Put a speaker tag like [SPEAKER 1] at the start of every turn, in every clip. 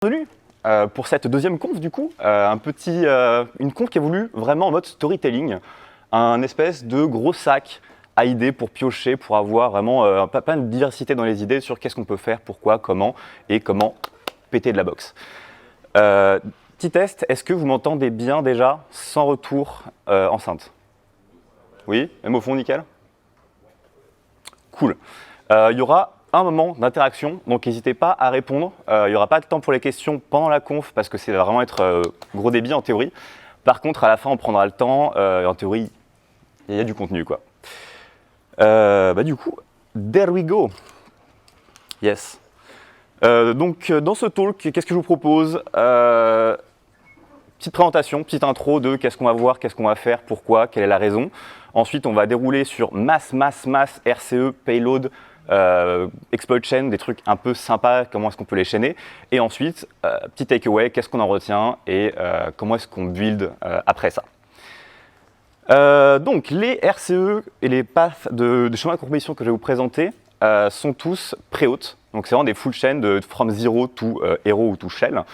[SPEAKER 1] Bienvenue pour cette deuxième conf du coup, une conf qui est voulue vraiment en mode storytelling, un espèce de gros sac à idées pour piocher, pour avoir vraiment plein de diversité dans les idées sur qu'est-ce qu'on peut faire, pourquoi, comment et comment péter de la boxe. Petit test, est-ce que vous m'entendez bien déjà, sans retour enceinte? Oui, même au fond, nickel? Cool. Il y aura un moment d'interaction, donc n'hésitez pas à répondre. Il n'y aura pas de temps pour les questions pendant la conf parce que c'est vraiment être gros débit en théorie. Par contre, à la fin, on prendra le temps. En théorie, il y a du contenu, quoi. Du coup, there we go. Yes. Donc, dans ce talk, qu'est-ce que je vous propose? Petite présentation, petite intro de qu'est-ce qu'on va voir, qu'est-ce qu'on va faire, pourquoi, quelle est la raison. Ensuite, on va dérouler sur masse, RCE, payload, exploit chain, des trucs un peu sympas, comment est-ce qu'on peut les chaîner. Et ensuite, petit takeaway, qu'est-ce qu'on en retient et comment est-ce qu'on build après ça. Donc, les RCE et les paths de chemin de composition que je vais vous présenter sont tous pré-hautes. Donc, c'est vraiment des full chain de from zero to hero ou to shell.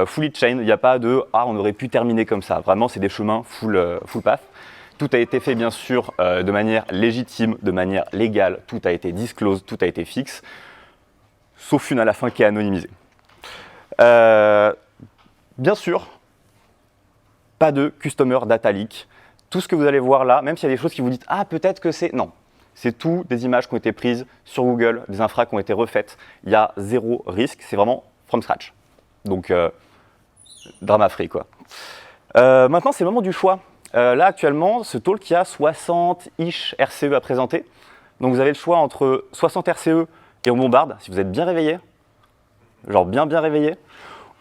[SPEAKER 1] Fully chain, il n'y a pas de « ah, on aurait pu terminer comme ça ». Vraiment, c'est des chemins full path. Tout a été fait, bien sûr, de manière légitime, de manière légale. Tout a été disclose, tout a été fixe, sauf une à la fin qui est anonymisée. Bien sûr, pas de customer data leak. Tout ce que vous allez voir là, même s'il y a des choses qui vous dites « ah, peut-être que c'est… » Non, c'est tout des images qui ont été prises sur Google, des infras qui ont été refaites. Il y a zéro risque, c'est vraiment from scratch. Donc, drama free, quoi. Maintenant, c'est le moment du choix. Là, actuellement, ce talk, il y a 60-ish RCE à présenter. Donc, vous avez le choix entre 60 RCE et on bombarde, si vous êtes bien réveillé, genre bien réveillé,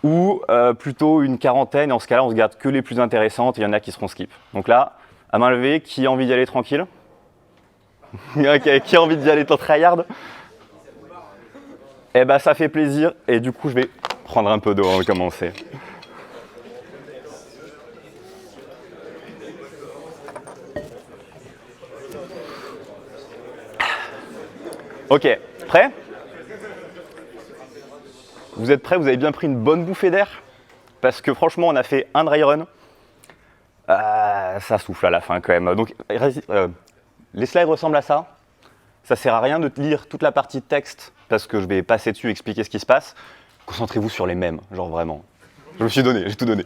[SPEAKER 1] ou plutôt une quarantaine, et en ce cas-là, on se garde que les plus intéressantes, et il y en a qui seront skip. Donc là, à main levée, qui a envie d'y aller tranquille? Qui a envie d'y aller en tryhard? Eh ben, ça fait plaisir, et du coup, je vais prendre un peu d'eau avant de commencer. Ok, prêt? Vous êtes prêts? Vous avez bien pris une bonne bouffée d'air? Parce que franchement, on a fait un dry run. Ça souffle à la fin quand même. Donc, les slides ressemblent à ça. Ça sert à rien de lire toute la partie texte parce que je vais passer dessus et expliquer ce qui se passe. Concentrez-vous sur les mêmes, genre vraiment. Je me suis donné, j'ai tout donné.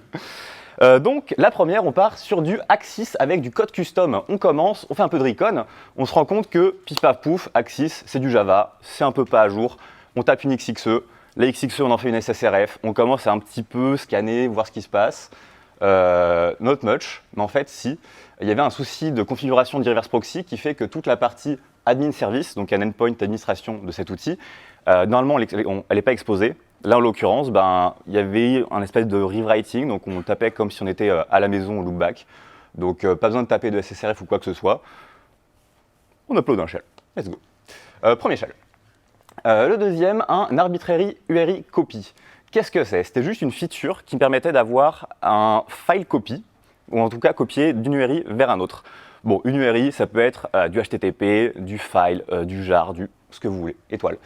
[SPEAKER 1] Donc, la première, on part sur du Axis avec du code custom. On commence, on fait un peu de recon, on se rend compte que, pif paf pouf, Axis, c'est du Java, c'est un peu pas à jour. On tape une XXE, la XXE, on en fait une SSRF, on commence à un petit peu scanner, voir ce qui se passe. Not much, mais en fait, si. Il y avait un souci de configuration de reverse proxy qui fait que toute la partie admin service, donc un endpoint d'administration de cet outil, normalement, elle n'est pas exposée. Là, en l'occurrence, il y avait un espèce de rewriting, donc on tapait comme si on était à la maison au loopback. Donc, pas besoin de taper de SSRF ou quoi que ce soit. On upload un shell. Let's go. Premier shell. Le deuxième, un arbitrary URI copy. Qu'est-ce que c'est? C'était juste une feature qui me permettait d'avoir un file copy, ou en tout cas copier d'une URI vers un autre. Bon, une URI, ça peut être du HTTP, du file, du jar, du ce que vous voulez, étoile.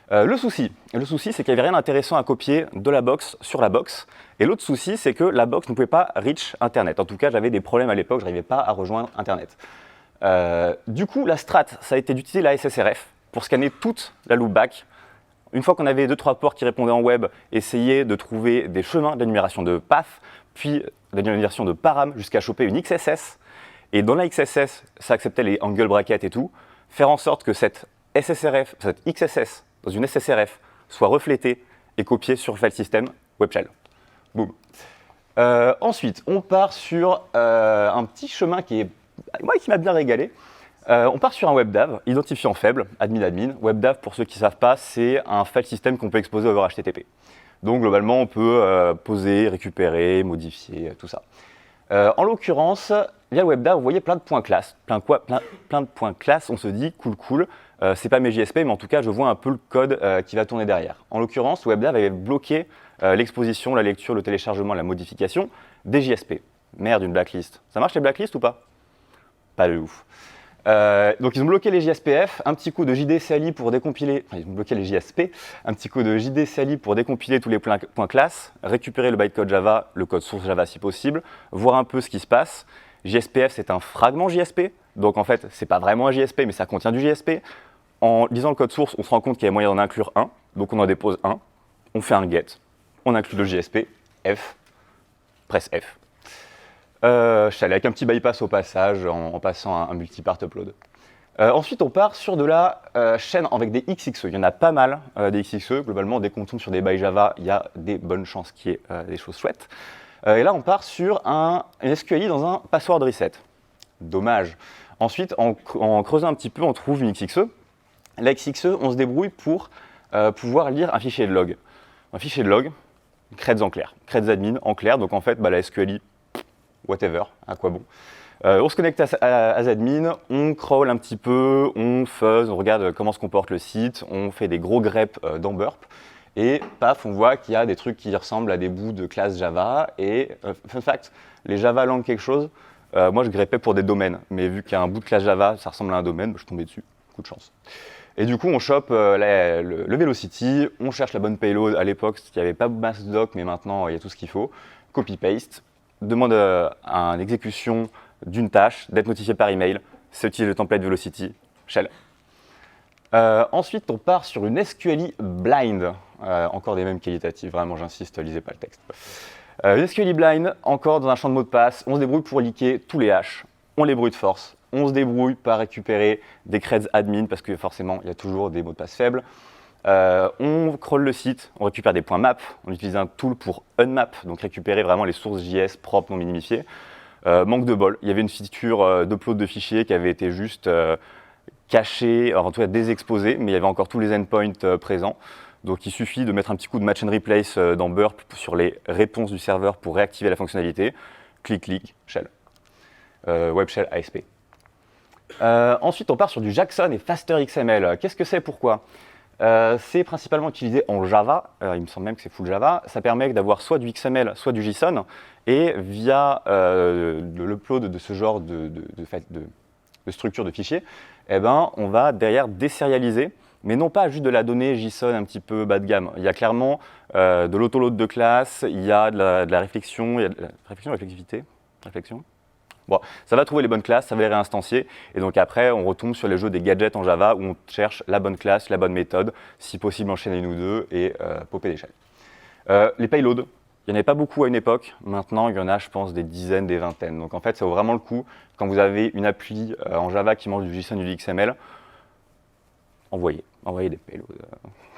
[SPEAKER 1] Le souci, c'est qu'il n'y avait rien d'intéressant à copier de la box sur la box. Et l'autre souci, c'est que la box ne pouvait pas reach Internet. En tout cas, j'avais des problèmes à l'époque, je n'arrivais pas à rejoindre Internet. Du coup, la strat, ça a été d'utiliser la SSRF pour scanner toute la loopback. Une fois qu'on avait 2-3 ports qui répondaient en web, essayer de trouver des chemins d'énumération de path, puis d'énumération de param, jusqu'à choper une XSS. Et dans la XSS, ça acceptait les angle brackets et tout. Faire en sorte que cette SSRF, cette XSS dans une SSRF soit reflétée et copiée sur le file system web shell. Boum. Ensuite, on part sur un petit chemin qui m'a bien régalé. On part sur un WebDAV, identifiant faible, admin. WebDAV, pour ceux qui ne savent pas, c'est un file system qu'on peut exposer over HTTP. Donc, globalement, on peut poser, récupérer, modifier, tout ça. En l'occurrence, via WebDAV, vous voyez plein de points classe. Plein de points classe, on se dit cool. C'est pas mes JSP, mais en tout cas, je vois un peu le code qui va tourner derrière. En l'occurrence, WebDAV avait bloqué l'exposition, la lecture, le téléchargement, la modification des JSP. Merde, une blacklist. Ça marche les blacklists ou pas? Pas de ouf. Donc ils ont bloqué les JSPF, un petit coup de JDCLI pour décompiler, enfin ils ont bloqué les JSP, un petit coup de JDCLI pour décompiler tous les points classe, récupérer le bytecode Java, le code source Java si possible, voir un peu ce qui se passe. JSPF c'est un fragment JSP, donc en fait c'est pas vraiment un JSP mais ça contient du JSP. En lisant le code source, on se rend compte qu'il y a moyen d'en inclure un, donc on en dépose un, on fait un get, on inclut le JSP, F, presse F. Shell avec un petit bypass au passage en passant un multipart upload. Ensuite, on part sur de la chaîne avec des XXE. Il y en a pas mal des XXE. Globalement, dès qu'on tombe sur des by Java, il y a des bonnes chances qu'il y ait des choses chouettes. Et là, on part sur un SQLi dans un password reset. Dommage. Ensuite, en creusant un petit peu, on trouve une XXE. La XXE, on se débrouille pour pouvoir lire un fichier de log. Un fichier de log, creds en clair, creds admin en clair. Donc en fait, la SQLi, whatever, à quoi bon. On se connecte à Zadmin, on crawl un petit peu, on fuzz, on regarde comment se comporte le site, on fait des gros greps dans Burp, et paf, on voit qu'il y a des trucs qui ressemblent à des bouts de classe Java, et fun fact, les Java lang quelque chose, moi je greppais pour des domaines, mais vu qu'il y a un bout de classe Java, ça ressemble à un domaine, je suis tombé dessus, coup de chance. Et du coup, on chope le Velocity, on cherche la bonne payload. À l'époque, il n'y avait pas MassDoc, mais maintenant, il y a tout ce qu'il faut. Copy-paste, demande à une exécution d'une tâche, d'être notifié par email, c'est utiliser le template Velocity, Shell. Ensuite, on part sur une SQLi blind, encore des mêmes qualitatives, vraiment j'insiste, lisez pas le texte. Une SQLi blind, encore dans un champ de mots de passe, on se débrouille pour liquer tous les hashes, on les brute force, on se débrouille par récupérer des creds admin, parce que forcément, il y a toujours des mots de passe faibles. On crawl le site, on récupère des points map, on utilise un tool pour unmap, donc récupérer vraiment les sources JS propres, non minimifiées. Manque de bol, il y avait une feature d'upload de fichiers qui avait été juste cachée, en tout cas désexposée, mais il y avait encore tous les endpoints présents. Donc il suffit de mettre un petit coup de match and replace dans Burp sur les réponses du serveur pour réactiver la fonctionnalité. Clic, clic, shell. Web Shell ASP. Ensuite, on part sur du Jackson et FasterXML. Qu'est-ce que c'est, pourquoi ? C'est principalement utilisé en Java, il me semble même que c'est full Java. Ça permet d'avoir soit du XML, soit du JSON, et via l'upload de ce genre de structure de fichiers, eh ben, on va derrière désérialiser, mais non pas juste de la donnée JSON un petit peu bas de gamme. Il y a clairement de l'autoload de classe, il y a de la réflexion, il y a de la réflexivité, Bon, ça va trouver les bonnes classes, ça va les réinstancier, et donc après, on retombe sur les jeux des gadgets en Java où on cherche la bonne classe, la bonne méthode, si possible enchaîner une ou deux et popper des shells. Les payloads, il n'y en avait pas beaucoup à une époque, maintenant il y en a, je pense, des dizaines, des vingtaines. Donc en fait, ça vaut vraiment le coup, quand vous avez une appli en Java qui mange du JSON ou du XML, envoyez des payloads,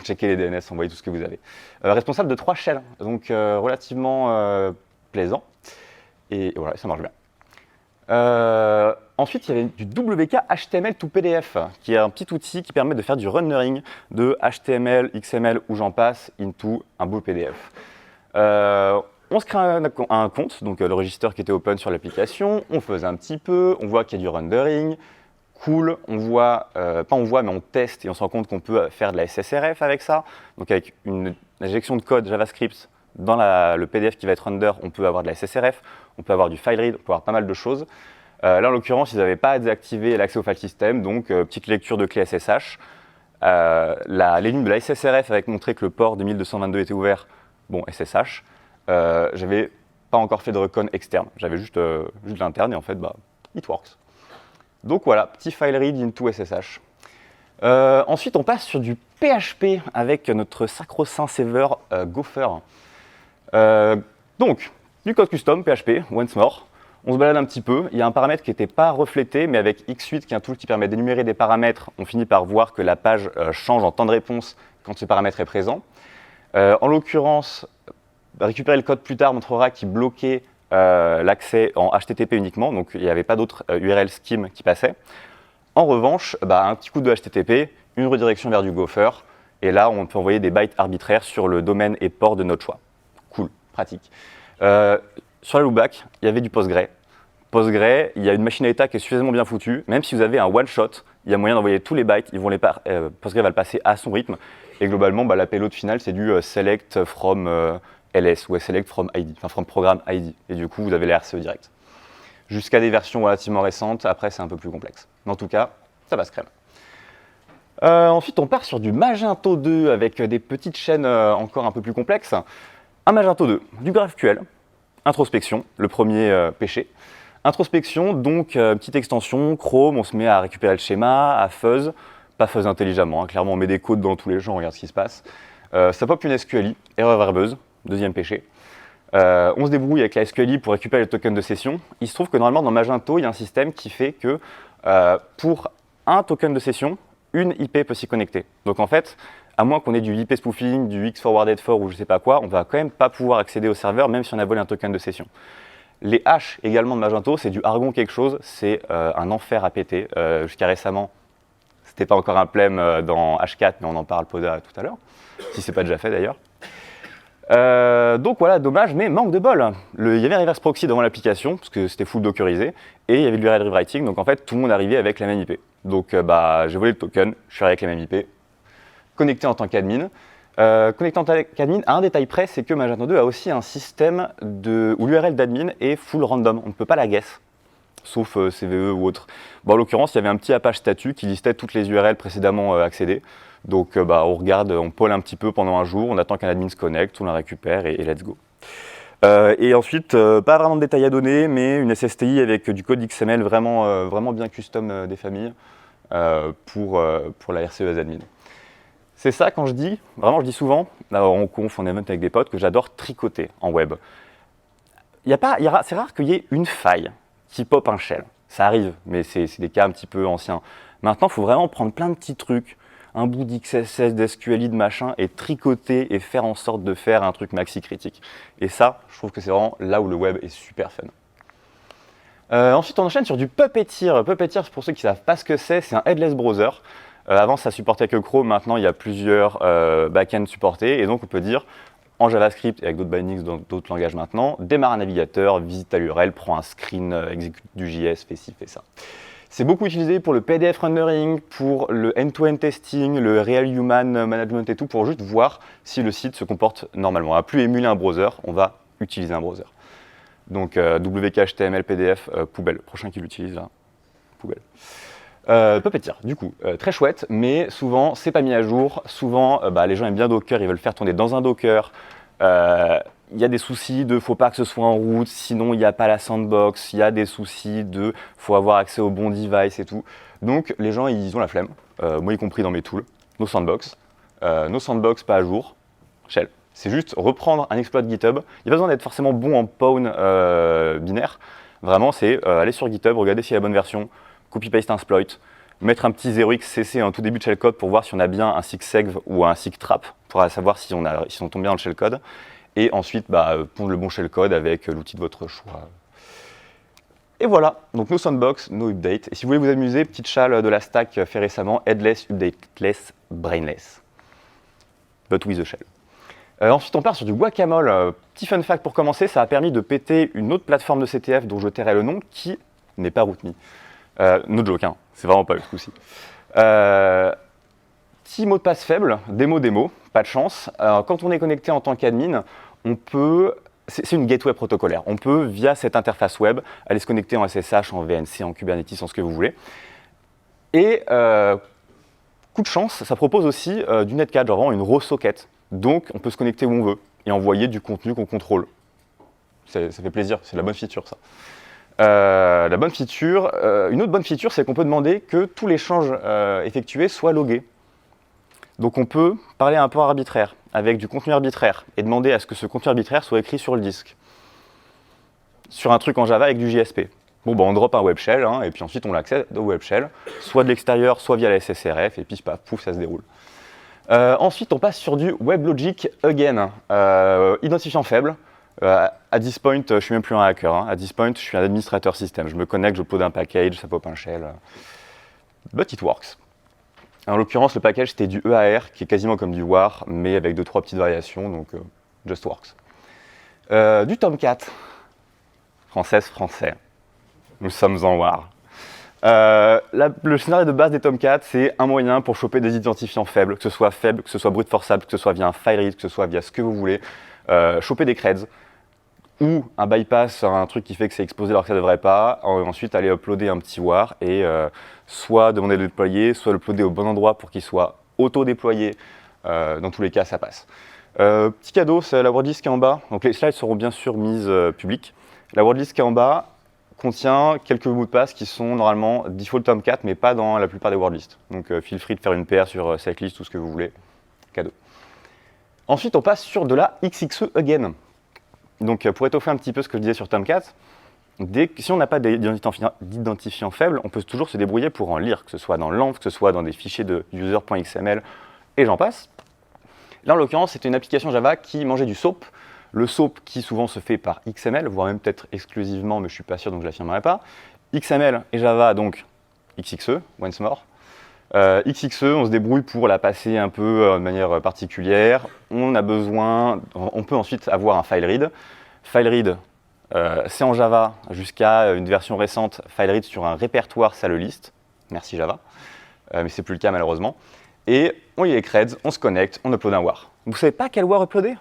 [SPEAKER 1] checkez les DNS, envoyez tout ce que vous avez. Responsable de 3 shells, donc relativement plaisant, et voilà, ça marche bien. Ensuite, il y avait du WK HTML to PDF, qui est un petit outil qui permet de faire du rendering de HTML, XML ou j'en passe into un beau PDF. On se crée un compte, donc le register qui était open sur l'application, on faisait un petit peu, on voit qu'il y a du rendering, cool, on voit, mais on teste et on se rend compte qu'on peut faire de la SSRF avec ça, donc avec une injection de code JavaScript dans le PDF qui va être render, on peut avoir de la SSRF, on peut avoir du file read, on peut avoir pas mal de choses. Là, en l'occurrence, ils n'avaient pas désactivé l'accès au file system, donc petite lecture de clé SSH. Les lignes de la SSRF avaient montré que le port de 1222 était ouvert, bon, SSH. J'avais pas encore fait de recon externe, j'avais juste l'interne et en fait, it works. Donc voilà, petit file read into SSH. Ensuite, on passe sur du PHP avec notre sacro-saint saver Gopher. Donc, du code custom, PHP, once more. On se balade un petit peu. Il y a un paramètre qui n'était pas reflété, mais avec X8, qui est un tool qui permet d'énumérer des paramètres, on finit par voir que la page change en temps de réponse quand ce paramètre est présent. En l'occurrence, récupérer le code plus tard montrera qu'il bloquait l'accès en HTTP uniquement, donc il n'y avait pas d'autres URL scheme qui passaient. En revanche, un petit coup de HTTP, une redirection vers du Gopher, et là, on peut envoyer des bytes arbitraires sur le domaine et port de notre choix. Cool, pratique. Sur la loopback, il y avait du Postgre. Postgre, il y a une machine à état qui est suffisamment bien foutue. Même si vous avez un one-shot, il y a moyen d'envoyer tous les bytes. Postgre va le passer à son rythme. Et globalement, la payload finale, c'est du select from ls ou select from ID, enfin from program ID. Et du coup, vous avez les RCE direct. jusqu'à des versions relativement récentes. Après, c'est un peu plus complexe. Mais en tout cas, ça passe crème. Ensuite, on part sur du Magento 2 avec des petites chaînes encore un peu plus complexes. Un Magento 2, du GraphQL, introspection, le premier péché. Introspection, donc petite extension, Chrome, on se met à récupérer le schéma, à fuzz, pas fuzz intelligemment, hein, clairement on met des codes dans tous les champs, on regarde ce qui se passe. Ça pop une SQLI, erreur verbeuse, deuxième péché. On se débrouille avec la SQLI pour récupérer le token de session. Il se trouve que normalement dans Magento, il y a un système qui fait que pour un token de session, une IP peut s'y connecter. Donc en fait, à moins qu'on ait du IP spoofing, du X forwarded for ou je sais pas quoi, on va quand même pas pouvoir accéder au serveur même si on a volé un token de session. Les hashes également de Magento, c'est du Argon quelque chose, c'est un enfer à péter. Jusqu'à récemment, c'était pas encore un problème dans H4, mais on en parle Poda tout à l'heure, si c'est pas déjà fait d'ailleurs. Donc voilà, dommage, mais manque de bol. Il y avait un reverse proxy devant l'application, parce que c'était full dockerisé, et il y avait du URL rewriting, donc en fait tout le monde arrivait avec la même IP. Donc j'ai volé le token, je suis arrivé avec la même IP, connecté en tant qu'admin. Connectant avec admin, à un détail près, c'est que Magento 2 a aussi un système où l'URL d'admin est full random. On ne peut pas la guess, sauf CVE ou autre. Bon, en l'occurrence, il y avait un petit Apache statut qui listait toutes les URL précédemment accédées. Donc on regarde, on poll un petit peu pendant un jour, on attend qu'un admin se connecte, on la récupère et let's go. Et ensuite, pas vraiment de détails à donner, mais une SSTI avec du code XML vraiment bien custom des familles pour la RCES admin. C'est ça quand je dis, vraiment je dis souvent, en conf, en event avec des potes, que j'adore tricoter en web. C'est rare qu'il y ait une faille qui pop un shell. Ça arrive, mais c'est des cas un petit peu anciens. Maintenant, il faut vraiment prendre plein de petits trucs, un bout d'XSS, d'SQLI, de machin, et tricoter et faire en sorte de faire un truc maxi critique. Et ça, je trouve que c'est vraiment là où le web est super fun. Ensuite, on enchaîne sur du Puppeteer. Puppeteer, pour ceux qui ne savent pas ce que c'est un headless browser. Avant, ça supportait que Chrome, maintenant, il y a plusieurs backends supportés, et donc on peut dire, en JavaScript et avec d'autres bindings dans d'autres langages maintenant, démarre un navigateur, visite à l'URL, prend un screen, exécute du JS, fait ci, fait ça. C'est beaucoup utilisé pour le PDF rendering, pour le end-to-end testing, le real human management et tout, pour juste voir si le site se comporte normalement. On va plus émuler un browser, on va utiliser un browser. Donc WK, HTML, PDF, poubelle. Prochain qui l'utilise là, poubelle. Puppeteer, du coup, très chouette, mais souvent, c'est pas mis à jour. Souvent, les gens aiment bien Docker, ils veulent faire tourner dans un Docker. Il y a des soucis de faut pas que ce soit en route, sinon il n'y a pas la sandbox. Il y a des soucis de faut avoir accès au bon device et tout. Donc, les gens, ils ont la flemme, moi y compris dans mes tools. No sandbox pas à jour, shell. C'est juste reprendre un exploit de GitHub. Il n'y a pas besoin d'être forcément bon en pawn binaire. Vraiment, c'est aller sur GitHub, regarder s'il y a la bonne version, copy-paste un exploit, mettre un petit 0xcc en tout début de shellcode pour voir si on a bien un SIG-SEGV ou un SIG-TRAP, pour savoir si on tombe bien dans le shellcode. Et ensuite, pondre le bon shellcode avec l'outil de votre choix. Et voilà, donc no sandbox, no update. Et si vous voulez vous amuser, petite chale de la stack fait récemment, headless, updateless, brainless. But with a shell. Ensuite, on part sur du Guacamole. Petit fun fact pour commencer, ça a permis de péter une autre plateforme de CTF dont je tairai le nom, qui n'est pas RootMe. No joke, hein, c'est vraiment pas eu ce coup-ci. Petit mot de passe faible, démo, pas de chance. Quand on est connecté en tant qu'admin, on peut, c'est une gateway protocolaire. On peut, via cette interface web, aller se connecter en SSH, en VNC, en Kubernetes, en ce que vous voulez. Et coup de chance, ça propose aussi du netcat, genre vraiment une raw socket. Donc, on peut se connecter où on veut et envoyer du contenu qu'on contrôle. Ça fait plaisir, c'est la bonne feature, ça. Une autre bonne feature, c'est qu'on peut demander que tous les échanges effectués soient logués. Donc on peut parler à un port arbitraire avec du contenu arbitraire et demander à ce que ce contenu arbitraire soit écrit sur le disque. Sur un truc en Java avec du JSP. Bon, on drop un web shell, hein, et puis ensuite on l'accède au web shell, soit de l'extérieur, soit via la SSRF, et puis paf, pouf, ça se déroule. Ensuite, on passe sur du WebLogic again. Identifiant faible. À this point, je suis même plus un hacker. Hein. À this point, je suis un administrateur système. Je me connecte, je pose un package, ça pop un shell. But it works. En l'occurrence, le package, c'était du EAR, qui est quasiment comme du WAR, mais avec 2-3 petites variations, donc just works. Du Tomcat. Français. Nous sommes en WAR. Le scénario de base des Tomcat, c'est un moyen pour choper des identifiants faibles, que ce soit brute forçable, que ce soit via un file read, que ce soit via ce que vous voulez. Choper des creds. ou un bypass, un truc qui fait que c'est exposé alors que ça ne devrait pas, ensuite aller uploader un petit war et soit demander de le déployer, soit le uploader au bon endroit pour qu'il soit auto-déployé. Dans tous les cas, ça passe. Petit cadeau, c'est la wordlist qui est en bas. Donc les slides seront bien sûr mises publiques. La wordlist qui est en bas contient quelques mots de passe qui sont normalement default Tomcat, mais pas dans la plupart des wordlists. Donc feel free de faire une PR sur cette liste, tout ce que vous voulez. Cadeau. Ensuite, on passe sur de la XXE again. Donc pour étoffer un petit peu ce que je disais sur Tomcat, si on n'a pas d'identifiant faible, on peut toujours se débrouiller pour en lire, que ce soit dans l'env, que ce soit dans des fichiers de user.xml, et j'en passe. Là, en l'occurrence, c'était une application Java qui mangeait du SOAP. Le SOAP qui souvent se fait par XML, voire même peut-être exclusivement, mais je ne suis pas sûr, donc je ne l'affirmerai pas. XML et Java, donc XXE, once more. XXE, on se débrouille pour la passer un peu de manière particulière. On peut ensuite avoir un file read. File read, c'est en Java jusqu'à une version récente. File read sur un répertoire, ça le liste. Merci Java. Mais c'est plus le cas malheureusement. Et on lit les creds, on se connecte, on upload un war. Vous savez pas quel war uploader?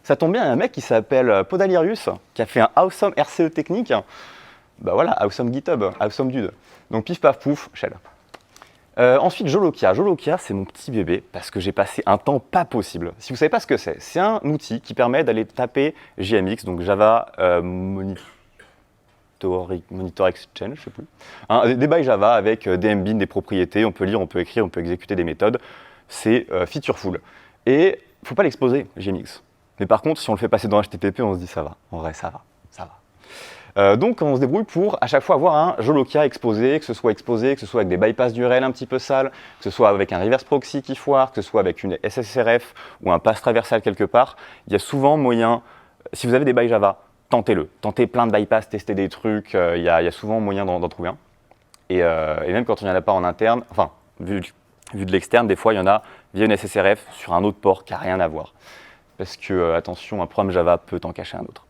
[SPEAKER 1] Ça tombe bien, il y a un mec qui s'appelle Podalirius, qui a fait un awesome RCE technique. Bah voilà, awesome GitHub, awesome dude. Donc pif paf pouf, shell. Ensuite, Jolokia. Jolokia, c'est mon petit bébé, parce que j'ai passé un temps pas possible. Si vous savez pas ce que c'est un outil qui permet d'aller taper JMX, donc Java Monitor Exchange, je sais plus. Des by Java avec des mbin, des propriétés, on peut lire, on peut écrire, on peut exécuter des méthodes. C'est featureful. Et il ne faut pas l'exposer, JMX. Mais par contre, si on le fait passer dans HTTP, on se dit ça va. En vrai, ça va. Donc on se débrouille pour à chaque fois avoir un Jolokia exposé, que ce soit avec des bypass d'URL un petit peu sales, que ce soit avec un reverse proxy qui foire, que ce soit avec une SSRF ou un pass traversal quelque part. Il y a souvent moyen, si vous avez des by Java, tentez-le. Tentez plein de bypass, testez des trucs, il y a souvent moyen d'en trouver un. Et même quand il n'y en a pas en interne, enfin, vu de l'externe, des fois il y en a via une SSRF sur un autre port qui n'a rien à voir. Parce que, attention, un programme Java peut en cacher un autre.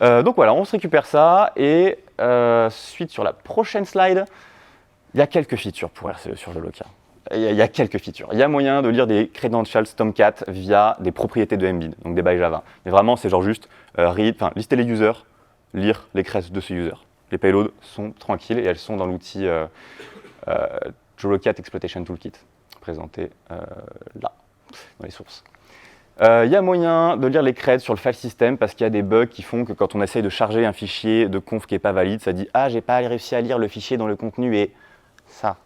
[SPEAKER 1] Donc voilà, on se récupère ça, et suite sur la prochaine slide, il y a quelques features pour RCE sur Jolokia. Il y a quelques features. Il y a moyen de lire des credentials Tomcat via des propriétés de mbin, donc des by Java. Mais vraiment, c'est genre juste lister les users, lire les creds de ce user. Les payloads sont tranquilles et elles sont dans l'outil Jolokia Exploitation Toolkit, présenté là, dans les sources. Il y a moyen de lire les creds sur le file system parce qu'il y a des bugs qui font que quand on essaye de charger un fichier de conf qui n'est pas valide, ça dit « Ah, j'ai pas réussi à lire le fichier dont le contenu est ça. »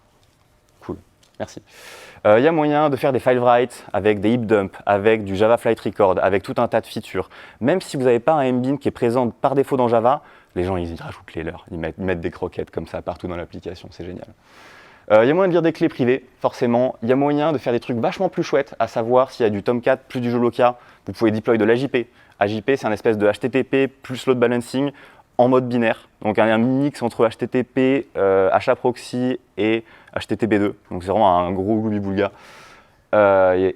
[SPEAKER 1] Cool, merci. Il y a moyen de faire des file write avec des heap dump, avec du Java Flight Record, avec tout un tas de features. Même si vous n'avez pas un mbin qui est présent par défaut dans Java, les gens ils y rajoutent les leurs, ils mettent des croquettes comme ça partout dans l'application, c'est génial. Il y a moyen de lire des clés privées, forcément. Il y a moyen de faire des trucs vachement plus chouettes, à savoir s'il y a du Tomcat plus du Jolokia, vous pouvez deploy de l'AJP. AJP, c'est un espèce de HTTP plus load balancing en mode binaire. Donc un mix entre HTTP, HAProxy et HTTP2. Donc c'est vraiment un gros gloubi-boulga.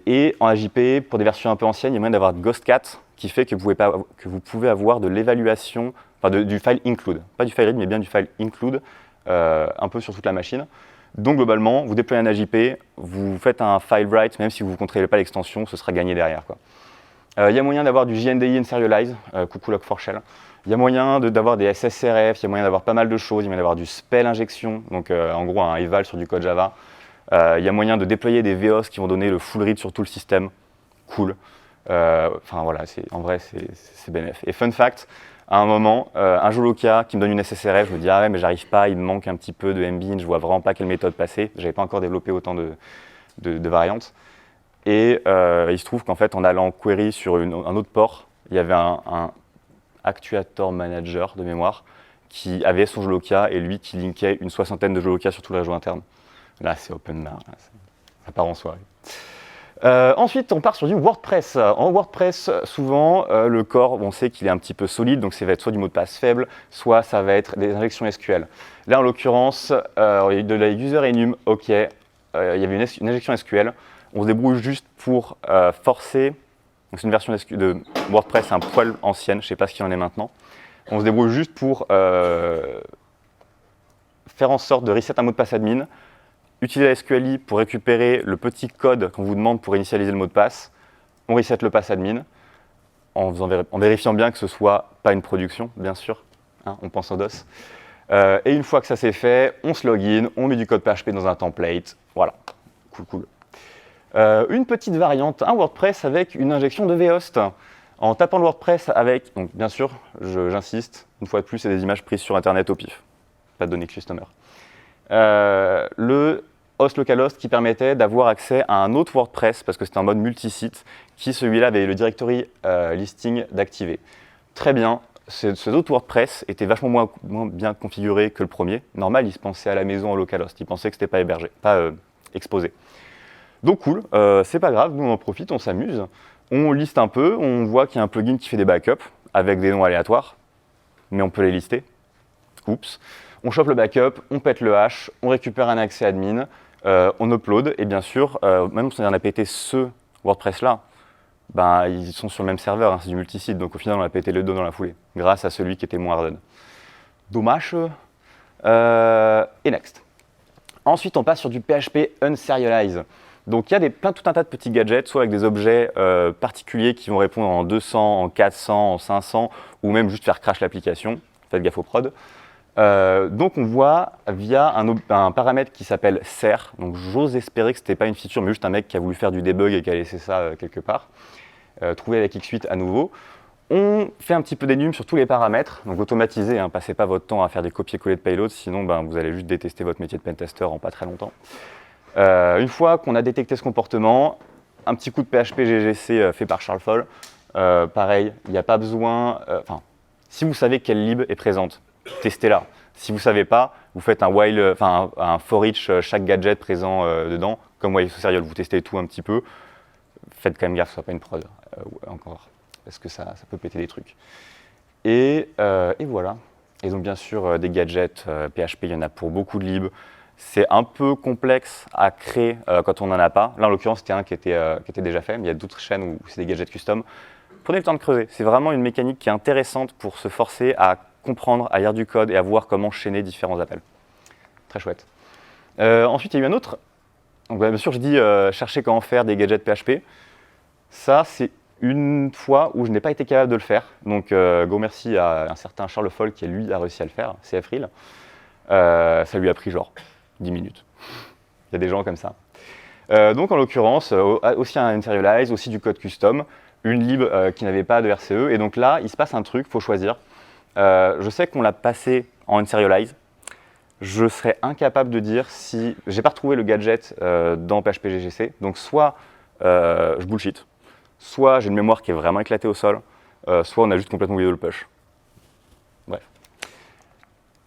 [SPEAKER 1] Et en AJP, pour des versions un peu anciennes, il y a moyen d'avoir GhostCat, qui fait que vous pouvez avoir de l'évaluation, du file include. Pas du file read, mais bien du file include, un peu sur toute la machine. Donc globalement, vous déployez un AJP, vous faites un file write, même si vous ne contrôlez pas l'extension, ce sera gagné derrière. Il y a moyen d'avoir du JNDI and serialize, coucou Log4Shell. Il y a moyen d'avoir des SSRF, il y a moyen d'avoir pas mal de choses, il y a moyen d'avoir du spell injection, donc en gros un eval sur du code Java. Il y a moyen de déployer des VOS qui vont donner le full read sur tout le système, cool. Enfin voilà, en vrai c'est bénef. Et fun fact, à un moment, un Jolokia qui me donne une SSRF, je me dis ah ouais mais j'arrive pas, il me manque un petit peu de mbin, je vois vraiment pas quelle méthode passer, j'avais pas encore développé autant de variantes. Et il se trouve qu'en fait en allant query sur un autre port, il y avait un actuator manager de mémoire qui avait son Jolokia et lui qui linkait une 60aine de Jolokia sur tout le réseau interne. Là c'est open bar, ça part en soirée. Ensuite, on part sur du WordPress. En WordPress, souvent, le core, on sait qu'il est un petit peu solide, donc ça va être soit du mot de passe faible, soit ça va être des injections SQL. Là, en l'occurrence, il y a eu de la user enum, ok, il y avait une injection SQL. On se débrouille juste pour forcer, donc c'est une version de WordPress un poil ancienne, je ne sais pas ce qu'il en est maintenant. On se débrouille juste pour faire en sorte de reset un mot de passe admin, utiliser la SQLi pour récupérer le petit code qu'on vous demande pour initialiser le mot de passe. On reset le pass admin. en vérifiant bien que ce soit pas une production, bien sûr, hein, on pense au DOS. Et une fois que ça c'est fait, on se login, on met du code PHP dans un template, voilà, cool. Une petite variante, un WordPress avec une injection de vhost. En tapant le WordPress avec, donc bien sûr, j'insiste, une fois de plus, c'est des images prises sur Internet au pif, pas de données customer. Le host localhost qui permettait d'avoir accès à un autre WordPress, parce que c'était un mode multisite, qui celui-là avait le directory listing d'activer. Très bien, cet autre WordPress était vachement moins bien configuré que le premier. Normal, il se pensait à la maison en localhost, il pensait que c'était pas hébergé, pas exposé. Donc cool, c'est pas grave, nous on en profite, on s'amuse. On liste un peu, on voit qu'il y a un plugin qui fait des backups avec des noms aléatoires, mais on peut les lister. Oups. On chope le backup, on pète le hash, on récupère un accès admin, on upload, et bien sûr, même si on a pété ce WordPress-là, ben, ils sont sur le même serveur, hein, c'est du multisite, donc au final on a pété les deux dans la foulée, grâce à celui qui était moins hardened. Dommage. Et next. Ensuite, on passe sur du PHP unserialize. Donc il y a tout un tas de petits gadgets, soit avec des objets particuliers qui vont répondre en 200, en 400, en 500, ou même juste faire crash l'application. Faites gaffe au prod. Donc on voit via un paramètre qui s'appelle ser. Donc j'ose espérer que ce n'était pas une feature, mais juste un mec qui a voulu faire du debug et qui a laissé ça quelque part. Trouvé avec X8 à nouveau. On fait un petit peu d'énum sur tous les paramètres, donc automatisez, hein, passez pas votre temps à faire des copier-coller de payload, sinon ben, vous allez juste détester votre métier de pentester en pas très longtemps. Une fois qu'on a détecté ce comportement, un petit coup de PHP GGC fait par Charles Foll. Pareil, il n'y a pas besoin. Si vous savez quelle lib est présente, testez-la. Si vous ne savez pas, vous faites un for each chaque gadget présent dedans. Comme Why So Serial, vous testez tout un petit peu. Faites quand même gaffe que ce ne soit pas une prod encore, parce que ça peut péter des trucs. Et voilà. Et donc bien sûr, des gadgets PHP, il y en a pour beaucoup de libs. C'est un peu complexe à créer quand on n'en a pas. Là, en l'occurrence, c'était un qui était déjà fait, mais il y a d'autres chaînes où c'est des gadgets custom. Prenez le temps de creuser. C'est vraiment une mécanique qui est intéressante pour se forcer à comprendre, à lire du code et à voir comment chaîner différents appels. Très chouette. Ensuite, il y a eu un autre. Donc, bien sûr, je dis chercher comment faire des gadgets PHP. Ça, c'est une fois où je n'ai pas été capable de le faire. Donc, go merci à un certain Charles Foll qui, lui, a réussi à le faire, CFRIL. Ça lui a pris genre 10 minutes. Il y a des gens comme ça. Donc en l'occurrence, aussi un unserialize, aussi du code custom, une lib qui n'avait pas de RCE. Et donc là, il se passe un truc, il faut choisir. Je sais qu'on l'a passé en unserialize. Je serais incapable de dire si... J'ai pas retrouvé le gadget dans PHP GGC. Donc soit je bullshit, soit j'ai une mémoire qui est vraiment éclatée au sol, soit on a juste complètement oublié de le push. Bref.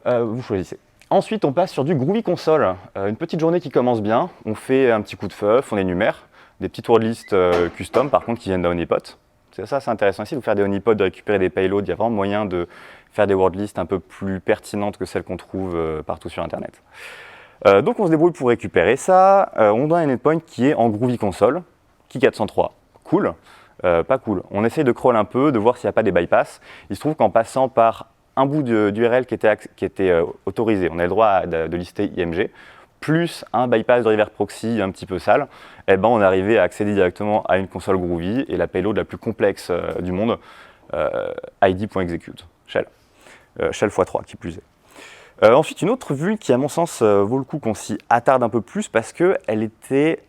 [SPEAKER 1] Vous choisissez. Ensuite, on passe sur du Groovy Console. Une petite journée qui commence bien. On fait un petit coup de feuf, on énumère. Des petites wordlists custom, par contre, qui viennent d'un honeypot. Ça, c'est intéressant aussi, de faire des honeypots, de récupérer des payloads. Il y a vraiment moyen de faire des wordlists un peu plus pertinentes que celles qu'on trouve partout sur Internet. Donc, on se débrouille pour récupérer ça. On a un endpoint qui est en Groovy Console, qui 403. Cool. Pas cool. On essaye de crawl un peu, de voir s'il n'y a pas des bypass. Il se trouve qu'en passant par un bout d'URL qui était autorisé, on a le droit de lister IMG, plus un bypass de reverse proxy un petit peu sale, eh ben on est arrivé à accéder directement à une console Groovy et la payload la plus complexe du monde, id.execute, shell x3 qui plus est. Ensuite, une autre vue qui, à mon sens, vaut le coup qu'on s'y attarde un peu plus parce qu'elle était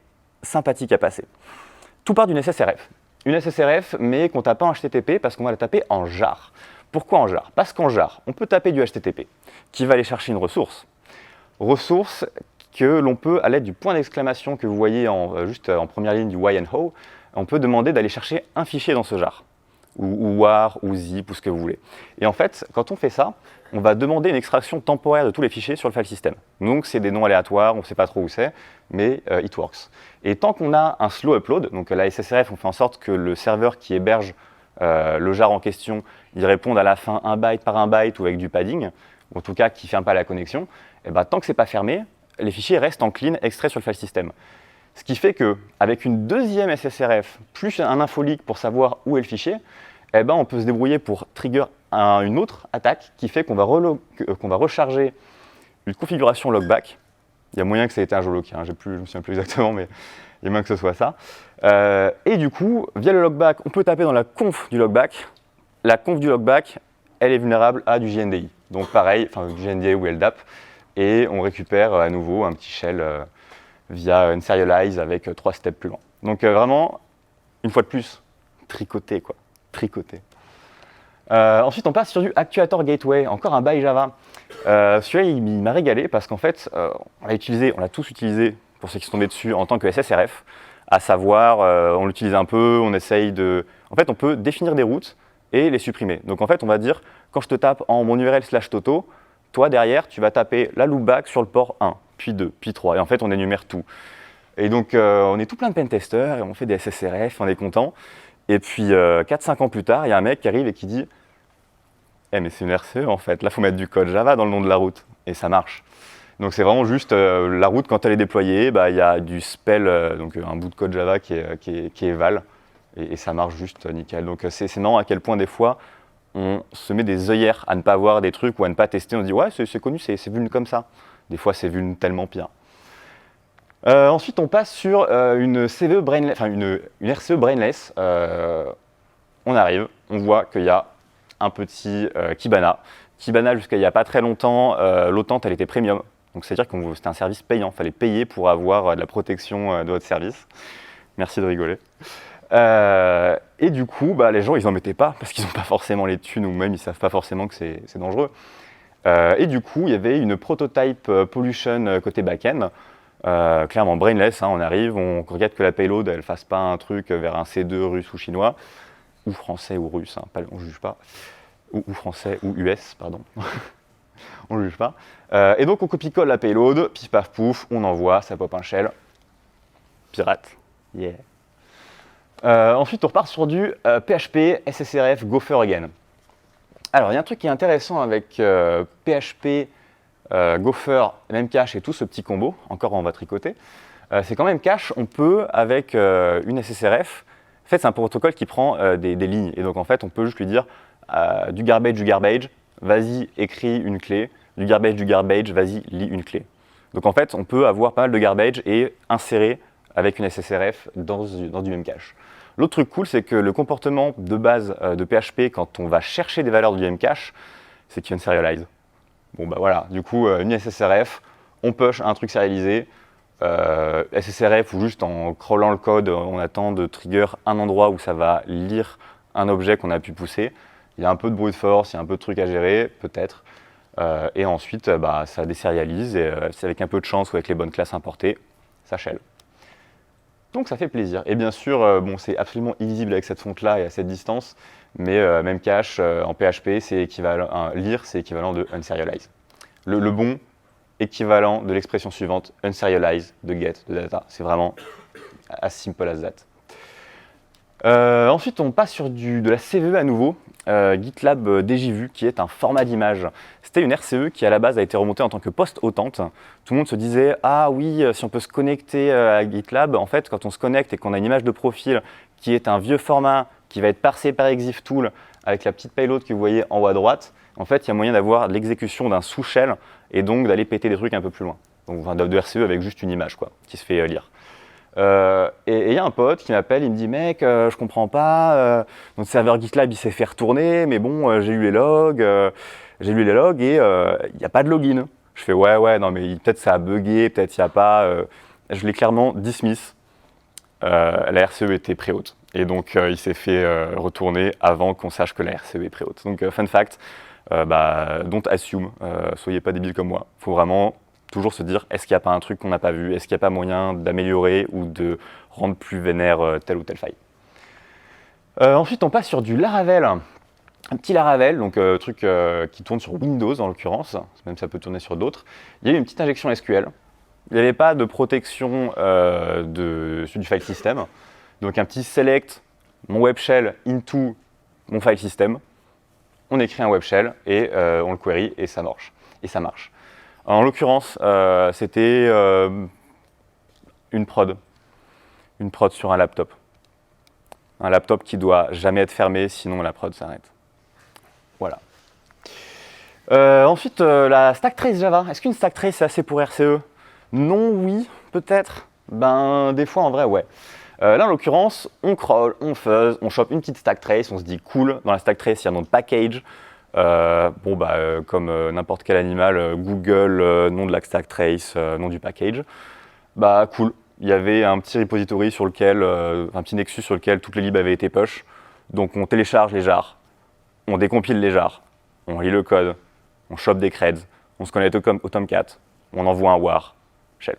[SPEAKER 1] sympathique à passer. Tout part d'une SSRF. Une SSRF, mais qu'on ne tape pas en HTTP parce qu'on va la taper en jar. Pourquoi en jar? Parce qu'en jar, on peut taper du HTTP qui va aller chercher une ressource. Ressource que l'on peut, à l'aide du point d'exclamation que vous voyez juste en première ligne du why and how, on peut demander d'aller chercher un fichier dans ce jar, ou war, ou zip, ou ce que vous voulez. Et en fait, quand on fait ça, on va demander une extraction temporaire de tous les fichiers sur le file system. Donc c'est des noms aléatoires, on ne sait pas trop où c'est, mais it works. Et tant qu'on a un slow upload, donc la SSRF, on fait en sorte que le serveur qui héberge le jar en question, il répond à la fin un byte par un byte ou avec du padding, ou en tout cas qui ne ferme pas la connexion, et ben, tant que ce n'est pas fermé, les fichiers restent en clean extraits sur le file system. Ce qui fait qu'avec une deuxième SSRF, plus un info-leak pour savoir où est le fichier, eh ben, on peut se débrouiller pour trigger une autre attaque qui fait qu'on va recharger une configuration logback. Il y a moyen que ça ait été un joloc, hein, je ne me souviens plus exactement, mais et bien que ce soit ça. Et du coup, via le logback, on peut taper dans la conf du logback. La conf du logback, elle est vulnérable à du JNDI. Donc pareil, enfin du JNDI ou LDAP, et on récupère à nouveau un petit shell via une serialize avec 3 steps plus loin. Donc vraiment, une fois de plus, tricoté quoi, tricoté. Ensuite, on passe sur du Actuator Gateway, encore un by Java. Celui-là, il m'a régalé parce qu'en fait, on l'a tous utilisé, pour ceux qui sont tombés dessus, en tant que SSRF, à savoir, on l'utilise un peu, on essaye de... En fait, on peut définir des routes et les supprimer. Donc en fait, on va dire, quand je te tape en mon URL /toto, toi, derrière, tu vas taper la loopback sur le port 1, puis 2, puis 3, et en fait, on énumère tout. Et donc, on est tout plein de pentesters, et on fait des SSRF, on est content. Et puis, 4-5 ans plus tard, il y a un mec qui arrive et qui dit « Eh, mais c'est une RCE en fait, là, il faut mettre du code Java dans le nom de la route. » Et ça marche. Donc, c'est vraiment juste la route, quand elle est déployée, il y a du spell, donc un bout de code Java qui est val, et ça marche juste nickel. Donc, c'est marrant à quel point, des fois, on se met des œillères à ne pas voir des trucs ou à ne pas tester. On se dit « Ouais, c'est connu, c'est vuln comme ça. » Des fois, c'est vuln tellement pire. Ensuite, on passe sur une CVE brainless, enfin une RCE brainless. On arrive, on voit qu'il y a un petit Kibana. Kibana, jusqu'à il n'y a pas très longtemps, l'autente, elle était premium. Donc, c'est-à-dire que c'était un service payant. Il fallait payer pour avoir de la protection de votre service. Merci de rigoler. Et du coup, les gens, ils n'en mettaient pas parce qu'ils n'ont pas forcément les thunes ou même ils ne savent pas forcément que c'est dangereux. Et du coup, il y avait une prototype pollution côté back-end. Clairement brainless, on arrive, on regarde que la payload elle fasse pas un truc vers un C2 russe ou chinois, ou français ou russe, on ne juge pas, ou français ou US, pardon, on ne juge pas. Et donc on copie-colle la payload, pif paf pouf, on envoie, ça pop un shell, pirate, yeah. Ensuite on repart sur du PHP, SSRF, Gopher again. Alors il y a un truc qui est intéressant avec PHP, Gopher, Memcache et tout ce petit combo, encore on va tricoter, c'est quand Memcache, on peut, avec une SSRF, en fait c'est un protocole qui prend des lignes, et donc en fait on peut juste lui dire du garbage, vas-y écris une clé, du garbage, vas-y lis une clé. Donc en fait on peut avoir pas mal de garbage et insérer avec une SSRF dans du Memcache. L'autre truc cool, c'est que le comportement de base de PHP quand on va chercher des valeurs du Memcache, c'est qu'il y a une serialize. Bon voilà, du coup, une SSRF, on push un truc serialisé, SSRF ou juste en crawlant le code, on attend de trigger un endroit où ça va lire un objet qu'on a pu pousser. Il y a un peu de brute force, il y a un peu de trucs à gérer, peut-être. Et ensuite, ça désérialise, et c'est avec un peu de chance ou avec les bonnes classes importées, ça shell. Donc ça fait plaisir. Et bien sûr, c'est absolument illisible avec cette fonte-là et à cette distance, mais Memcache en PHP, c'est équivalent, lire, c'est équivalent de unserialize. Le bon équivalent de l'expression suivante, unserialize, de get, de data. C'est vraiment as simple as that. Ensuite, on passe sur de la CVE à nouveau, GitLab DJVu, qui est un format d'image. C'était une RCE qui, à la base, a été remontée en tant que post-autente. Tout le monde se disait « Ah oui, si on peut se connecter à GitLab, en fait, quand on se connecte et qu'on a une image de profil qui est un vieux format, qui va être parsé par ExifTool, avec la petite payload que vous voyez en haut à droite, en fait, il y a moyen d'avoir l'exécution d'un sous-shell et donc d'aller péter des trucs un peu plus loin. Donc, de RCE avec juste une image, quoi, qui se fait lire. Et il y a un pote qui m'appelle, il me dit « Mec, je comprends pas, notre serveur GitLab, il s'est fait retourner, mais bon, j'ai lu les logs, et il n'y a pas de login. » Je fais « Ouais, non, mais peut-être ça a bugué, peut-être il n'y a pas... Je l'ai clairement dismiss. La RCE était pré-haute. Et donc, il s'est fait retourner avant qu'on sache que la RCE est pré-haute. Donc, fun fact, don't assume, soyez pas débiles comme moi. Il faut vraiment toujours se dire, est-ce qu'il n'y a pas un truc qu'on n'a pas vu? Est-ce qu'il n'y a pas moyen d'améliorer ou de rendre plus vénère telle ou telle faille? Ensuite, on passe sur du Laravel. Un petit Laravel, donc truc qui tourne sur Windows en l'occurrence, même ça peut tourner sur d'autres. Il y a eu une petite injection SQL. Il n'y avait pas de protection du file system. Donc un petit select mon web shell into mon file system. On écrit un web shell et on le query et ça marche. En l'occurrence, c'était une prod sur un laptop. Un laptop qui doit jamais être fermé, sinon la prod s'arrête. Voilà. Ensuite, la stack trace Java. Est-ce qu'une stack trace c'est assez pour RCE? Non, oui, peut-être. Ben, des fois, en vrai, ouais. Là, en l'occurrence, on crawl, on fuzz, on chope une petite stack trace, on se dit cool, dans la stack trace, il y a un nom de package. Comme n'importe quel animal, Google, nom de la stack trace, nom du package. Bah, cool. Il y avait un petit repository sur lequel, un petit nexus sur lequel toutes les libs avaient été push. Donc, on télécharge les jars, on décompile les jars, on lit le code, on chope des creds, on se connecte au Tomcat, on envoie un war, shell.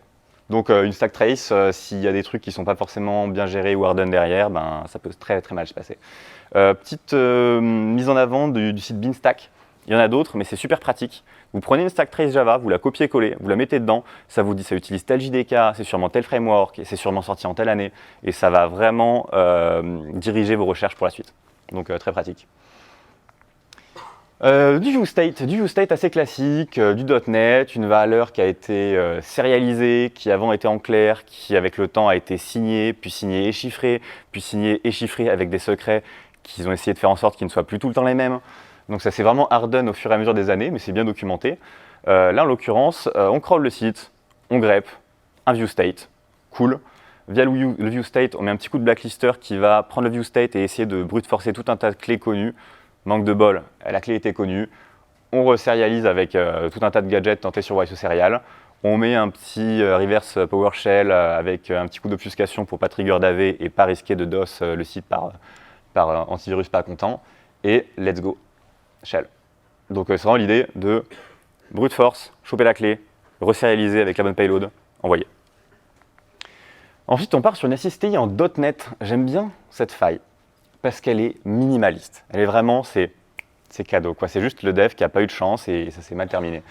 [SPEAKER 1] Donc une stack trace, s'il y a des trucs qui ne sont pas forcément bien gérés ou harden derrière, ben, ça peut très très mal se passer. Petite mise en avant du site Beanstack. Il y en a d'autres, mais c'est super pratique. Vous prenez une stack trace Java, vous la copiez-collez, vous la mettez dedans, ça vous dit ça utilise tel JDK, c'est sûrement tel framework, et c'est sûrement sorti en telle année, et ça va vraiment diriger vos recherches pour la suite. Donc très pratique. Du ViewState assez classique, du .NET, une valeur qui a été sérialisée, qui avant était en clair, qui avec le temps a été signée, puis signée et chiffrée, puis signée et chiffrée avec des secrets qu'ils ont essayé de faire en sorte qu'ils ne soient plus tout le temps les mêmes. Donc ça s'est vraiment harden au fur et à mesure des années, mais c'est bien documenté. Là en l'occurrence, on crawl le site, on grep un ViewState, cool. Via le ViewState, on met un petit coup de blacklister qui va prendre le ViewState et essayer de brute forcer tout un tas de clés connues. Manque de bol, la clé était connue. On resérialise avec tout un tas de gadgets tentés sur YSO Serial. On met un petit reverse PowerShell avec un petit coup d'obfuscation pour pas trigger d'AV et pas risquer de DOS le site par antivirus pas content. Et let's go, shell. Donc c'est vraiment l'idée de brute force, choper la clé, resérialiser avec la bonne payload, envoyer. Ensuite, on part sur une SSTI en .NET. J'aime bien cette faille parce qu'elle est minimaliste. Elle est vraiment, c'est cadeau, quoi. C'est juste le dev qui n'a pas eu de chance et ça s'est mal terminé.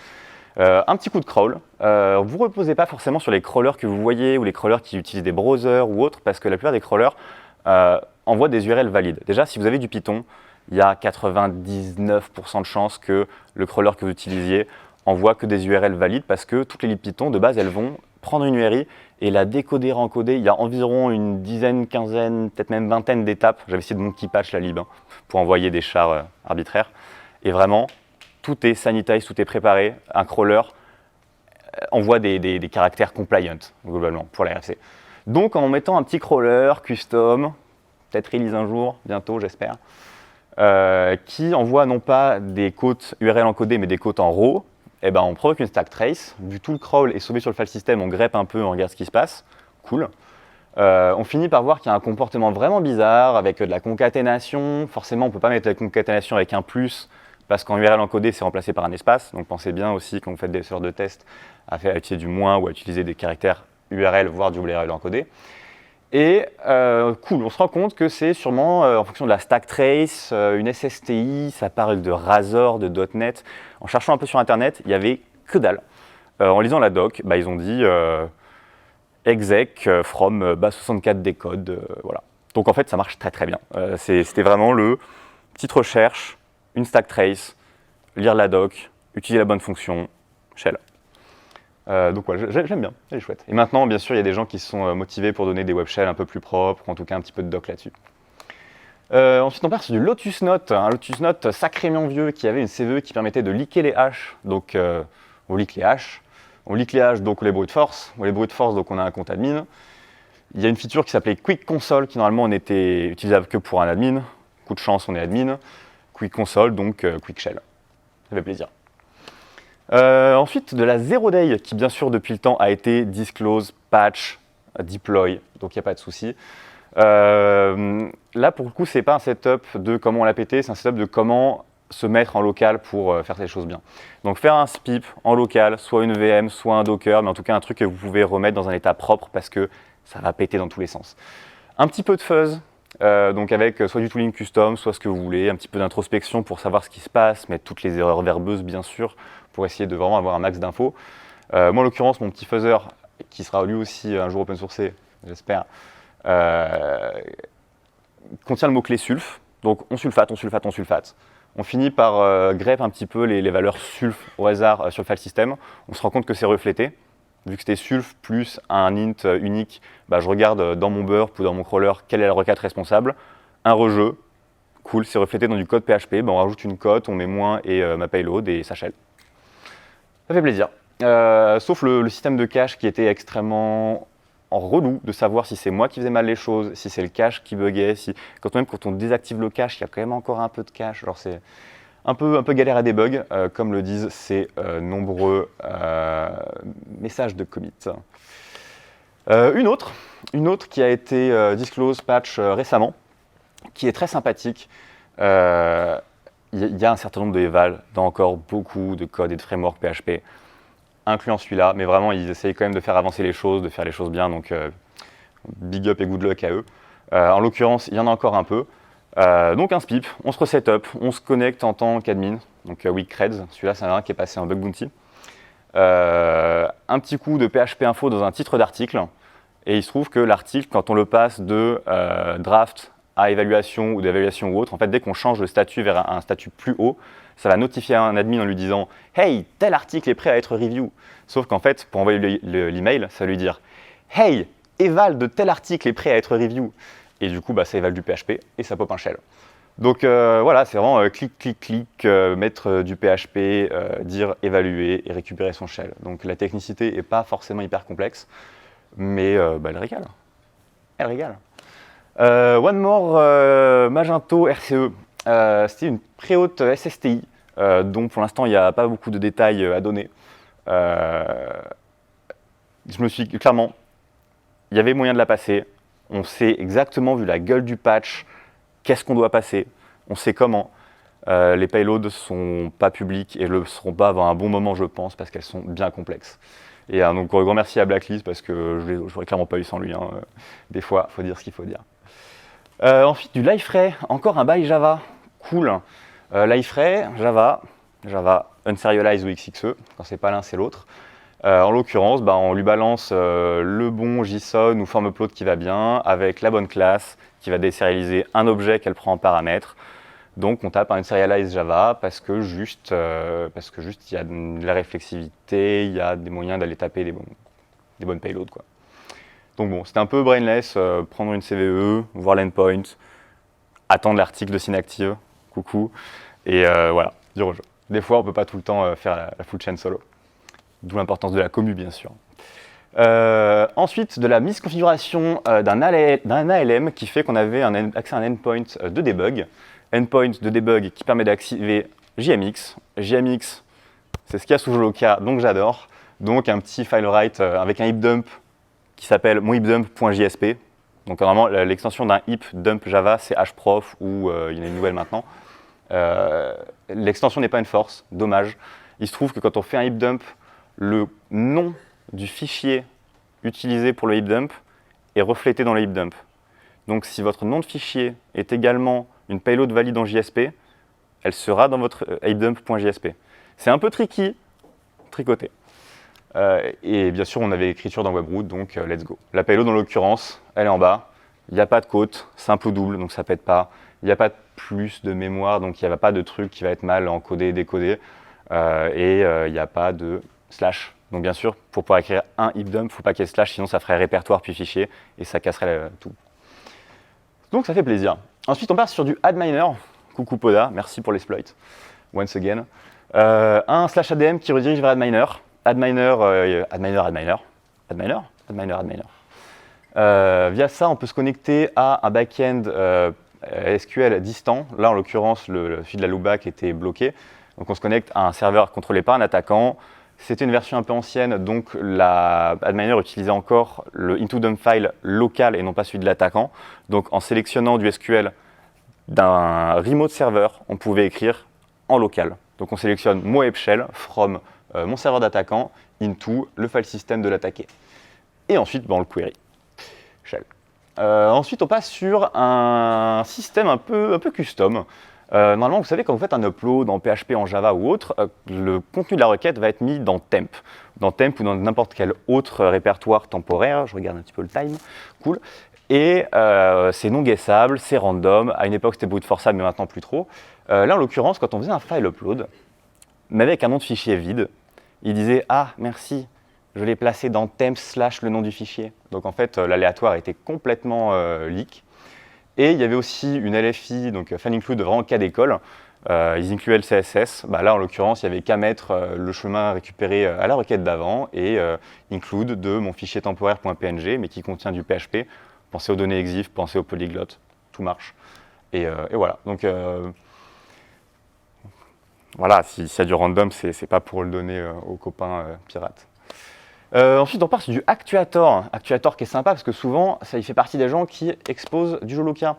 [SPEAKER 1] Un petit coup de crawl. Vous ne reposez pas forcément sur les crawlers que vous voyez ou les crawlers qui utilisent des browsers ou autres, parce que la plupart des crawlers envoient des URL valides. Déjà, si vous avez du Python, il y a 99% de chances que le crawler que vous utilisiez envoie que des URL valides, parce que toutes les libs Python, de base, elles vont prendre une URI et la décoder, encoder. Il y a environ une dizaine, quinzaine, peut-être même vingtaine d'étapes. J'avais essayé de monkey patch la lib pour envoyer des chars arbitraires. Et vraiment, tout est sanitize, tout est préparé. Un crawler envoie des caractères compliant, globalement, pour la RFC. Donc, en mettant un petit crawler custom, peut-être release un jour, bientôt, j'espère, qui envoie non pas des côtes URL encodées, mais des côtes en raw, eh ben, on provoque une stack trace. Vu tout le crawl est sauvé sur le file system, on grep un peu, on regarde ce qui se passe. Cool. On finit par voir qu'il y a un comportement vraiment bizarre avec de la concaténation. Forcément, on ne peut pas mettre la concaténation avec un plus parce qu'en URL encodé, c'est remplacé par un espace. Donc pensez bien aussi quand vous faites des serveurs de test à utiliser du moins ou à utiliser des caractères URL, voire du URL encodé. Et cool, on se rend compte que c'est sûrement en fonction de la stack trace, une SSTI, ça parle de Razor, de .NET. En cherchant un peu sur internet, il n'y avait que dalle. En lisant la doc, ils ont dit exec from base64 decode, voilà. Donc en fait, ça marche très très bien. C'était vraiment le petite recherche, une stack trace, lire la doc, utiliser la bonne fonction, shell. Donc voilà, j'aime bien, elle est chouette. Et maintenant, bien sûr, il y a des gens qui sont motivés pour donner des web shells un peu plus propres, ou en tout cas un petit peu de doc là-dessus. Ensuite, on part sur du Lotus Note, un Lotus Note sacrément vieux qui avait une CVE qui permettait de leaker les hashes. Donc, on leak les hashes. On leak les hashes, donc on les brute force. On les brute force, donc on a un compte admin. Il y a une feature qui s'appelait Quick Console, qui normalement n'était utilisable que pour un admin. Coup de chance, on est admin. Quick Console, donc Quick Shell. Ça fait plaisir. Ensuite, de la Zero Day, qui bien sûr depuis le temps a été disclose, patch, deploy, donc il n'y a pas de souci. Là, pour le coup, c'est pas un setup de comment on l'a pété, c'est un setup de comment se mettre en local pour faire les choses bien. Donc faire un SPIP en local, soit une VM, soit un Docker, mais en tout cas un truc que vous pouvez remettre dans un état propre parce que ça va péter dans tous les sens. Un petit peu de fuzz, donc avec soit du tooling custom, soit ce que vous voulez, un petit peu d'introspection pour savoir ce qui se passe, mettre toutes les erreurs verbeuses bien sûr, pour essayer de vraiment avoir un max d'infos. Moi en l'occurrence, mon petit fuzzer, qui sera lui aussi un jour open sourcé, j'espère, contient le mot-clé sulf. Donc on sulfate, on sulfate, on sulfate. On finit par grep un petit peu les valeurs sulf au hasard sur le file system. On se rend compte que c'est reflété. Vu que c'était sulf plus un int unique, je regarde dans mon burp ou dans mon crawler quelle est la requête responsable. Un rejeu, cool, c'est reflété dans du code PHP. On rajoute une cote, on met moins et ma payload et ça shell. Ça fait plaisir. Sauf le système de cache qui était extrêmement relou de savoir si c'est moi qui faisais mal les choses, si c'est le cache qui buguait, quand on désactive le cache, il y a quand même encore un peu de cache. Genre c'est un peu galère à debug, comme le disent ces nombreux messages de commit. Une autre qui a été disclose patch récemment, qui est très sympathique. Il y a un certain nombre de eval dans encore beaucoup de codes et de frameworks PHP, incluant celui-là, mais vraiment ils essayent quand même de faire avancer les choses, de faire les choses bien, donc big up et good luck à eux. En l'occurrence, il y en a encore un peu. Donc un spip, on se reset up, on se connecte en tant qu'admin, donc weak creds, celui-là c'est un qui est passé en bug bounty. Un petit coup de PHP info dans un titre d'article, et il se trouve que l'article, quand on le passe de draft à évaluation ou d'évaluation ou autre, en fait dès qu'on change le statut vers un statut plus haut, ça va notifier un admin en lui disant « Hey, tel article est prêt à être review ». Sauf qu'en fait, pour envoyer l'email, ça va lui dire « Hey, eval de tel article est prêt à être review ». Et du coup, ça évalue du PHP et ça pop un shell. Donc voilà, c'est vraiment clic, clic, clic, mettre du PHP, dire évaluer et récupérer son shell. Donc la technicité n'est pas forcément hyper complexe, mais elle régale. Elle régale. One more Magento RCE. C'était une très-haute SSTI, dont pour l'instant il n'y a pas beaucoup de détails à donner. Je me suis clairement, il y avait moyen de la passer. On sait exactement, vu la gueule du patch, qu'est-ce qu'on doit passer. On sait comment. Les payloads ne sont pas publics et ne le seront pas avant un bon moment, je pense, parce qu'elles sont bien complexes. Et donc, un grand merci à Blacklist, parce que je n'aurais clairement pas eu sans lui. Hein. Des fois, il faut dire ce qu'il faut dire. Ensuite, du Liferay, encore un bail Java. Cool. Liferay, Java, Unserialize ou XXE, quand c'est pas l'un, c'est l'autre. En l'occurrence, on lui balance le bon JSON ou form upload qui va bien, avec la bonne classe qui va désérialiser un objet qu'elle prend en paramètre. Donc on tape un serialize Java parce que juste il y a de la réflexivité, il y a des moyens d'aller taper des bonnes payloads, quoi. Donc bon, c'était un peu brainless, prendre une CVE, voir l'endpoint, attendre l'article de Synactive, coucou, et voilà, dire au jeu. Des fois, on ne peut pas tout le temps faire la full chain solo. D'où l'importance de la commu, bien sûr. Ensuite, de la misconfiguration d'un ALM qui fait qu'on avait accès à un endpoint de debug. Endpoint de debug qui permet d'activer JMX. JMX, c'est ce qu'il y a sous Joloka, donc j'adore. Donc un petit file write avec un heap dump qui s'appelle monheapdump.jsp. Donc normalement, l'extension d'un heap dump Java, c'est hprof ou il y en a une nouvelle maintenant. L'extension n'est pas une force, dommage. Il se trouve que quand on fait un heap dump, le nom du fichier utilisé pour le heap dump est reflété dans le heap dump. Donc si votre nom de fichier est également une payload valide en JSP, elle sera dans votre heapdump.jsp. C'est un peu tricky, tricoté. Et bien sûr, on avait l'écriture dans Webroot, donc let's go. La payload, en l'occurrence, elle est en bas. Il n'y a pas de côte, simple ou double, donc ça ne pète pas. Il n'y a pas de plus de mémoire, donc il n'y a pas de truc qui va être mal encodé, décodé. Et il n'y a pas de slash. Donc bien sûr, pour pouvoir écrire un heapdump, il ne faut pas qu'il y ait slash, sinon ça ferait répertoire puis fichier, et ça casserait tout. Donc ça fait plaisir. Ensuite, on passe sur du adminer. Coucou Poda, merci pour l'exploit. Once again. Un slash ADM qui redirige vers adminer. Adminer. Via ça, on peut se connecter à un back-end SQL distant. Là, en l'occurrence, le fil de la loopback était bloqué. Donc on se connecte à un serveur contrôlé par un attaquant. C'était une version un peu ancienne, donc Adminer utilisait encore le into-dump file local et non pas celui de l'attaquant. Donc en sélectionnant du SQL d'un remote serveur, on pouvait écrire en local. Donc on sélectionne moepshell from mon serveur d'attaquant into le file system de l'attaqué. Et ensuite, on le query. Shell. Ensuite, on passe sur un système un peu custom. Normalement, vous savez, quand vous faites un upload en PHP, en Java ou autre, le contenu de la requête va être mis dans temp. Dans temp ou dans n'importe quel autre répertoire temporaire. Je regarde un petit peu le time. Cool. Et c'est non guessable, c'est random. À une époque, c'était brute forçable, mais maintenant plus trop. Là, en l'occurrence, quand on faisait un file upload, mais avec un nom de fichier vide, il disait « Ah, merci, je l'ai placé dans temp / le nom du fichier ». Donc en fait, l'aléatoire était complètement leak. Et il y avait aussi une LFI, donc fan include vraiment cas d'école, Ils incluaient le CSS. Bah, là, en l'occurrence, il n'y avait qu'à mettre le chemin récupéré à la requête d'avant et include de mon fichier temporaire.png, mais qui contient du PHP. Pensez aux données EXIF, pensez aux polyglottes, tout marche. Et voilà. Donc, voilà, s'il y a du random, c'est pas pour le donner aux copains pirates. Ensuite, on part sur du Actuator. Actuator qui est sympa parce que souvent, ça y fait partie des gens qui exposent du Jolokia.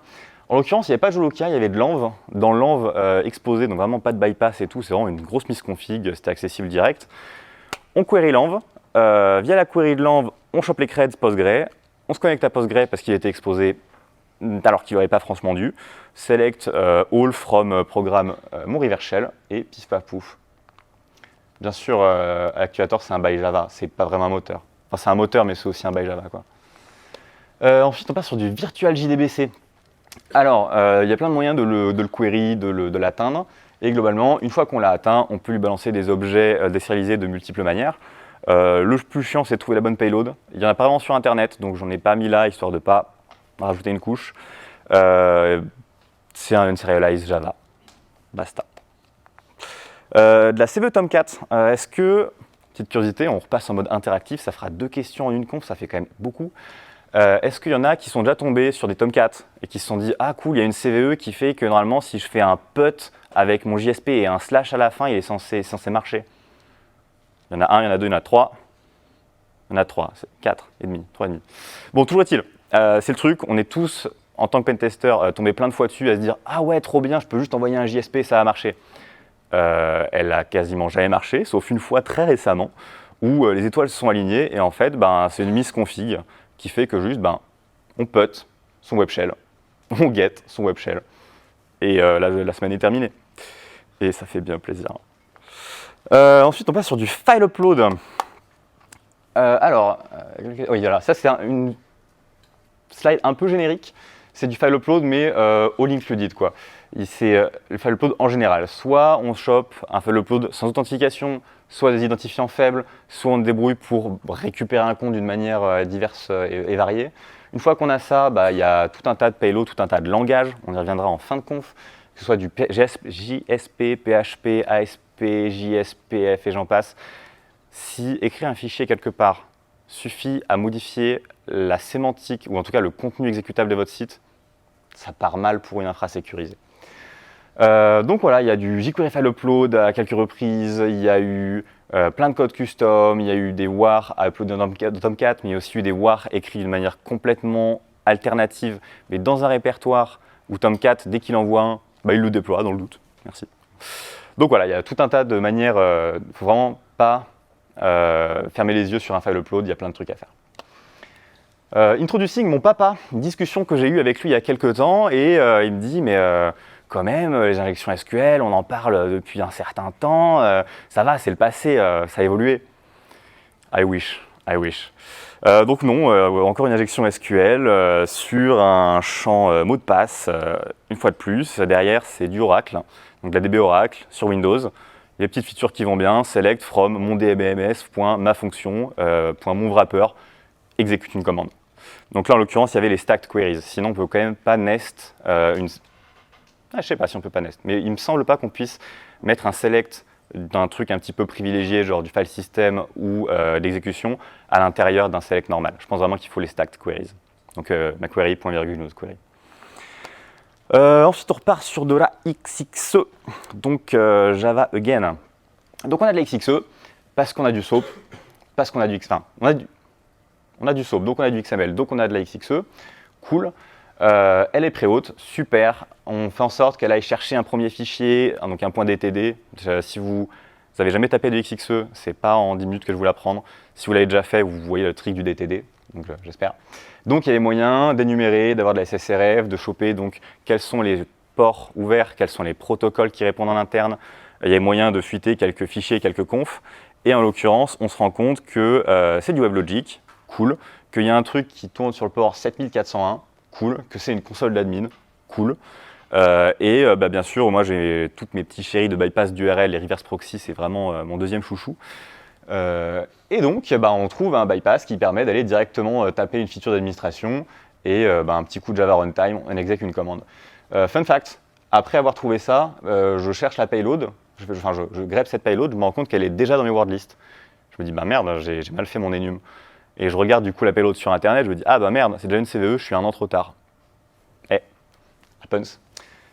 [SPEAKER 1] En l'occurrence, il n'y avait pas de Jolokia, il y avait de l'env. Dans l'env exposé, donc vraiment pas de bypass et tout, c'est vraiment une grosse misconfig, c'était accessible direct. On query l'env. Via la query de l'env, on chope les creds Postgre. On se connecte à Postgre parce qu'il était exposé alors qu'il n'aurait pas franchement dû. Select all from programme mon reverse shell et pif paf pouf. Bien sûr, Actuator c'est un by Java, c'est pas vraiment un moteur. Enfin, c'est un moteur, mais c'est aussi un by Java, quoi. Ensuite, on passe sur du Virtual JDBC. Alors, il y a plein de moyens de le query, de l'atteindre. Et globalement, une fois qu'on l'a atteint, on peut lui balancer des objets désérialisés de multiples manières. Le plus chiant, c'est de trouver la bonne payload. Il n'y en a pas vraiment sur Internet, donc j'en ai pas mis là, histoire de ne pas rajouter une couche. C'est un unserialize Java. Basta. De la CVE Tomcat. Est-ce que, petite curiosité, on repasse en mode interactif, ça fera 2 questions en une conf, ça fait quand même beaucoup. Est-ce qu'il y en a qui sont déjà tombés sur des Tomcat et qui se sont dit « Ah cool, il y a une CVE qui fait que normalement si je fais un put avec mon JSP et un slash à la fin, il est censé marcher ». Il y en a 1, il y en a 2, il y en a 3. Il y en a 3, c'est 4 et demi, 3 et demi. Bon, toujours est-il, c'est le truc, on est tous, en tant que pentester, tombés plein de fois dessus à se dire « Ah ouais, trop bien, je peux juste envoyer un JSP, ça va marcher ». Elle a quasiment jamais marché, sauf une fois très récemment, où les étoiles se sont alignées et en fait, c'est une misconfig qui fait que juste, on put son web shell, on get son web shell, et la semaine est terminée. Et ça fait bien plaisir. Ensuite, on passe sur du file upload. Oui, voilà, ça c'est une slide un peu générique. C'est du file upload, mais all included, quoi. C'est le file upload en général. Soit on chope un file upload sans authentification, soit des identifiants faibles, soit on se débrouille pour récupérer un compte d'une manière diverse et variée. Une fois qu'on a ça, il y a tout un tas de payloads, tout un tas de langages. On y reviendra en fin de conf, que ce soit du JSP, PHP, ASP, JSPF et j'en passe. Si écrire un fichier quelque part suffit à modifier la sémantique, ou en tout cas le contenu exécutable de votre site, ça part mal pour une infra sécurisée. Donc voilà, il y a du jQuery file upload à quelques reprises, il y a eu plein de codes custom, il y a eu des WAR à uploader dans Tomcat, mais il y a aussi eu des WAR écrits d'une manière complètement alternative, mais dans un répertoire où Tomcat, dès qu'il envoie un, il le déploie dans le doute. Merci. Donc voilà, il y a tout un tas de manières, il ne faut vraiment pas fermer les yeux sur un file upload, il y a plein de trucs à faire. Introducing mon papa, une discussion que j'ai eue avec lui il y a quelques temps, et il me dit, mais quand même, les injections SQL, on en parle depuis un certain temps, ça va, c'est le passé, ça a évolué. I wish. Donc non, encore une injection SQL sur un champ mot de passe, une fois de plus. Derrière, c'est du Oracle, donc de la DB Oracle sur Windows. Les petites features qui vont bien, select from mon dbms.mafonction, .mon wrapper, exécute une commande. Donc là, en l'occurrence, il y avait les stacked queries. Sinon, on ne peut quand même pas nest je ne sais pas si on peut pas nest, mais il ne me semble pas qu'on puisse mettre un select d'un truc un petit peu privilégié, genre du file system ou d'exécution, à l'intérieur d'un select normal. Je pense vraiment qu'il faut les stacked queries. Donc ma query, point virgule, node query. Ensuite, on repart sur de la XXE, donc Java again. Donc on a de la XXE parce qu'on a du SOAP, parce qu'on a du XFIN. On a du SOAP, donc on a du XML, donc on a de la XXE. Cool. Elle est pré-haute, super. On fait en sorte qu'elle aille chercher un premier fichier, donc un point DTD. Si vous n'avez jamais tapé de XXE, c'est pas en 10 minutes que je vais vous l'apprendre. Si vous l'avez déjà fait, vous voyez le trick du DTD, donc j'espère. Donc il y a les moyens d'énumérer, d'avoir de la SSRF, de choper donc quels sont les ports ouverts, quels sont les protocoles qui répondent en interne. Il y a moyen de fuiter quelques fichiers, quelques confs. Et en l'occurrence, on se rend compte que c'est du WebLogic, cool, qu'il y a un truc qui tourne sur le port 7401, cool, que c'est une console d'admin, cool. Bien sûr, moi j'ai toutes mes petits chéris de bypass d'URL, les reverse proxy, c'est vraiment mon deuxième chouchou. Et donc, on trouve un bypass qui permet d'aller directement taper une feature d'administration et un petit coup de Java runtime, on exécute une commande. Fun fact, Après avoir trouvé ça, je cherche la payload, je grep cette payload, je me rends compte qu'elle est déjà dans mes word lists. Je me dis, bah merde, j'ai mal fait mon enum. Et je regarde du coup la payload sur internet, je me dis, ah bah merde, c'est déjà une CVE, je suis un an trop tard. Eh, happens.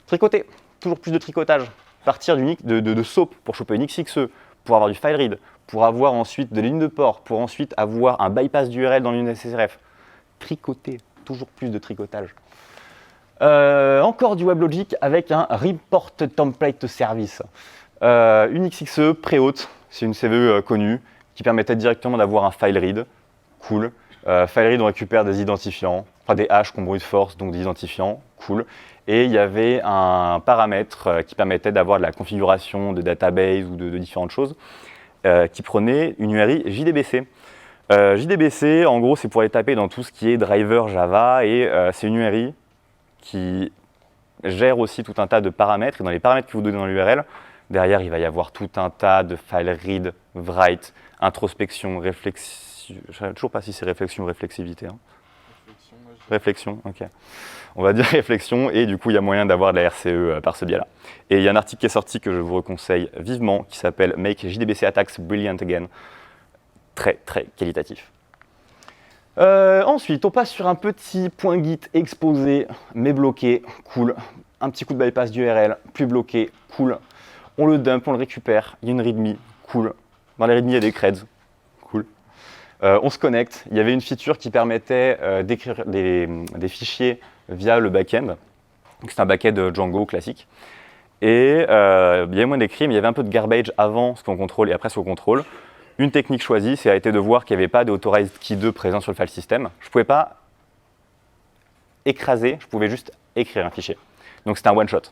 [SPEAKER 1] Tricoter, toujours plus de tricotage. Partir de SOAP pour choper une XXE, pour avoir du file read, pour avoir ensuite de lignes de port, pour ensuite avoir un bypass d'URL dans l'une SSRF. Tricoter, toujours plus de tricotage. Encore du WebLogic avec un Report Template Service. Une XXE pré-haute, c'est une CVE connue, qui permettait directement d'avoir un file read. Cool. File read, on récupère des identifiants, enfin des hashes qu'on brute force, donc des identifiants. Cool. Et il y avait un paramètre qui permettait d'avoir de la configuration de database ou de différentes choses, qui prenait une URI JDBC. JDBC, en gros, c'est pour aller taper dans tout ce qui est driver Java, et c'est une URI qui gère aussi tout un tas de paramètres. Et dans les paramètres que vous donnez dans l'URL, derrière, il va y avoir tout un tas de file read, write, introspection, réflexion. Je ne sais toujours pas si c'est réflexion ou réflexivité. Hein. Réflexion, ok. On va dire réflexion, et du coup, il y a moyen d'avoir de la RCE par ce biais-là. Et il y a un article qui est sorti que je vous conseille vivement, qui s'appelle Make JDBC Attacks Brilliant Again. Très, très qualitatif. Ensuite, on passe sur un petit point Git exposé, mais bloqué, cool. Un petit coup de bypass d'URL, plus bloqué, cool. On le dump, on le récupère, il y a une readme, cool. Dans la readme, il y a des creds, cool. On se connecte, il y avait une feature qui permettait d'écrire des fichiers via le back-end. C'est un back-end Django classique. Et il y avait moins d'écrire, mais il y avait un peu de garbage avant ce qu'on contrôle et après ce qu'on contrôle. Une technique choisie, ça a été de voir qu'il n'y avait pas d'Authorized Key 2 présent sur le file system. Je ne pouvais pas écraser, je pouvais juste écrire un fichier. Donc c'était un one-shot.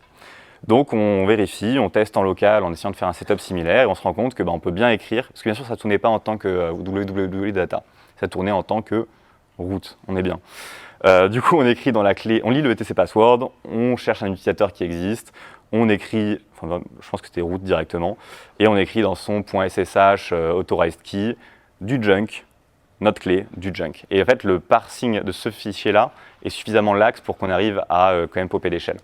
[SPEAKER 1] Donc on vérifie, on teste en local en essayant de faire un setup similaire et on se rend compte que on peut bien écrire, parce que bien sûr ça ne tournait pas en tant que www.data, ça tournait en tant que route, on est bien. Du coup on écrit dans la clé, on lit le etc password, on cherche un utilisateur qui existe, on écrit, enfin, je pense que c'était route directement, et on écrit dans son .ssh authorized key du junk, notre clé, du junk. Et en fait, le parsing de ce fichier-là est suffisamment lax pour qu'on arrive à quand même popper l'échelle.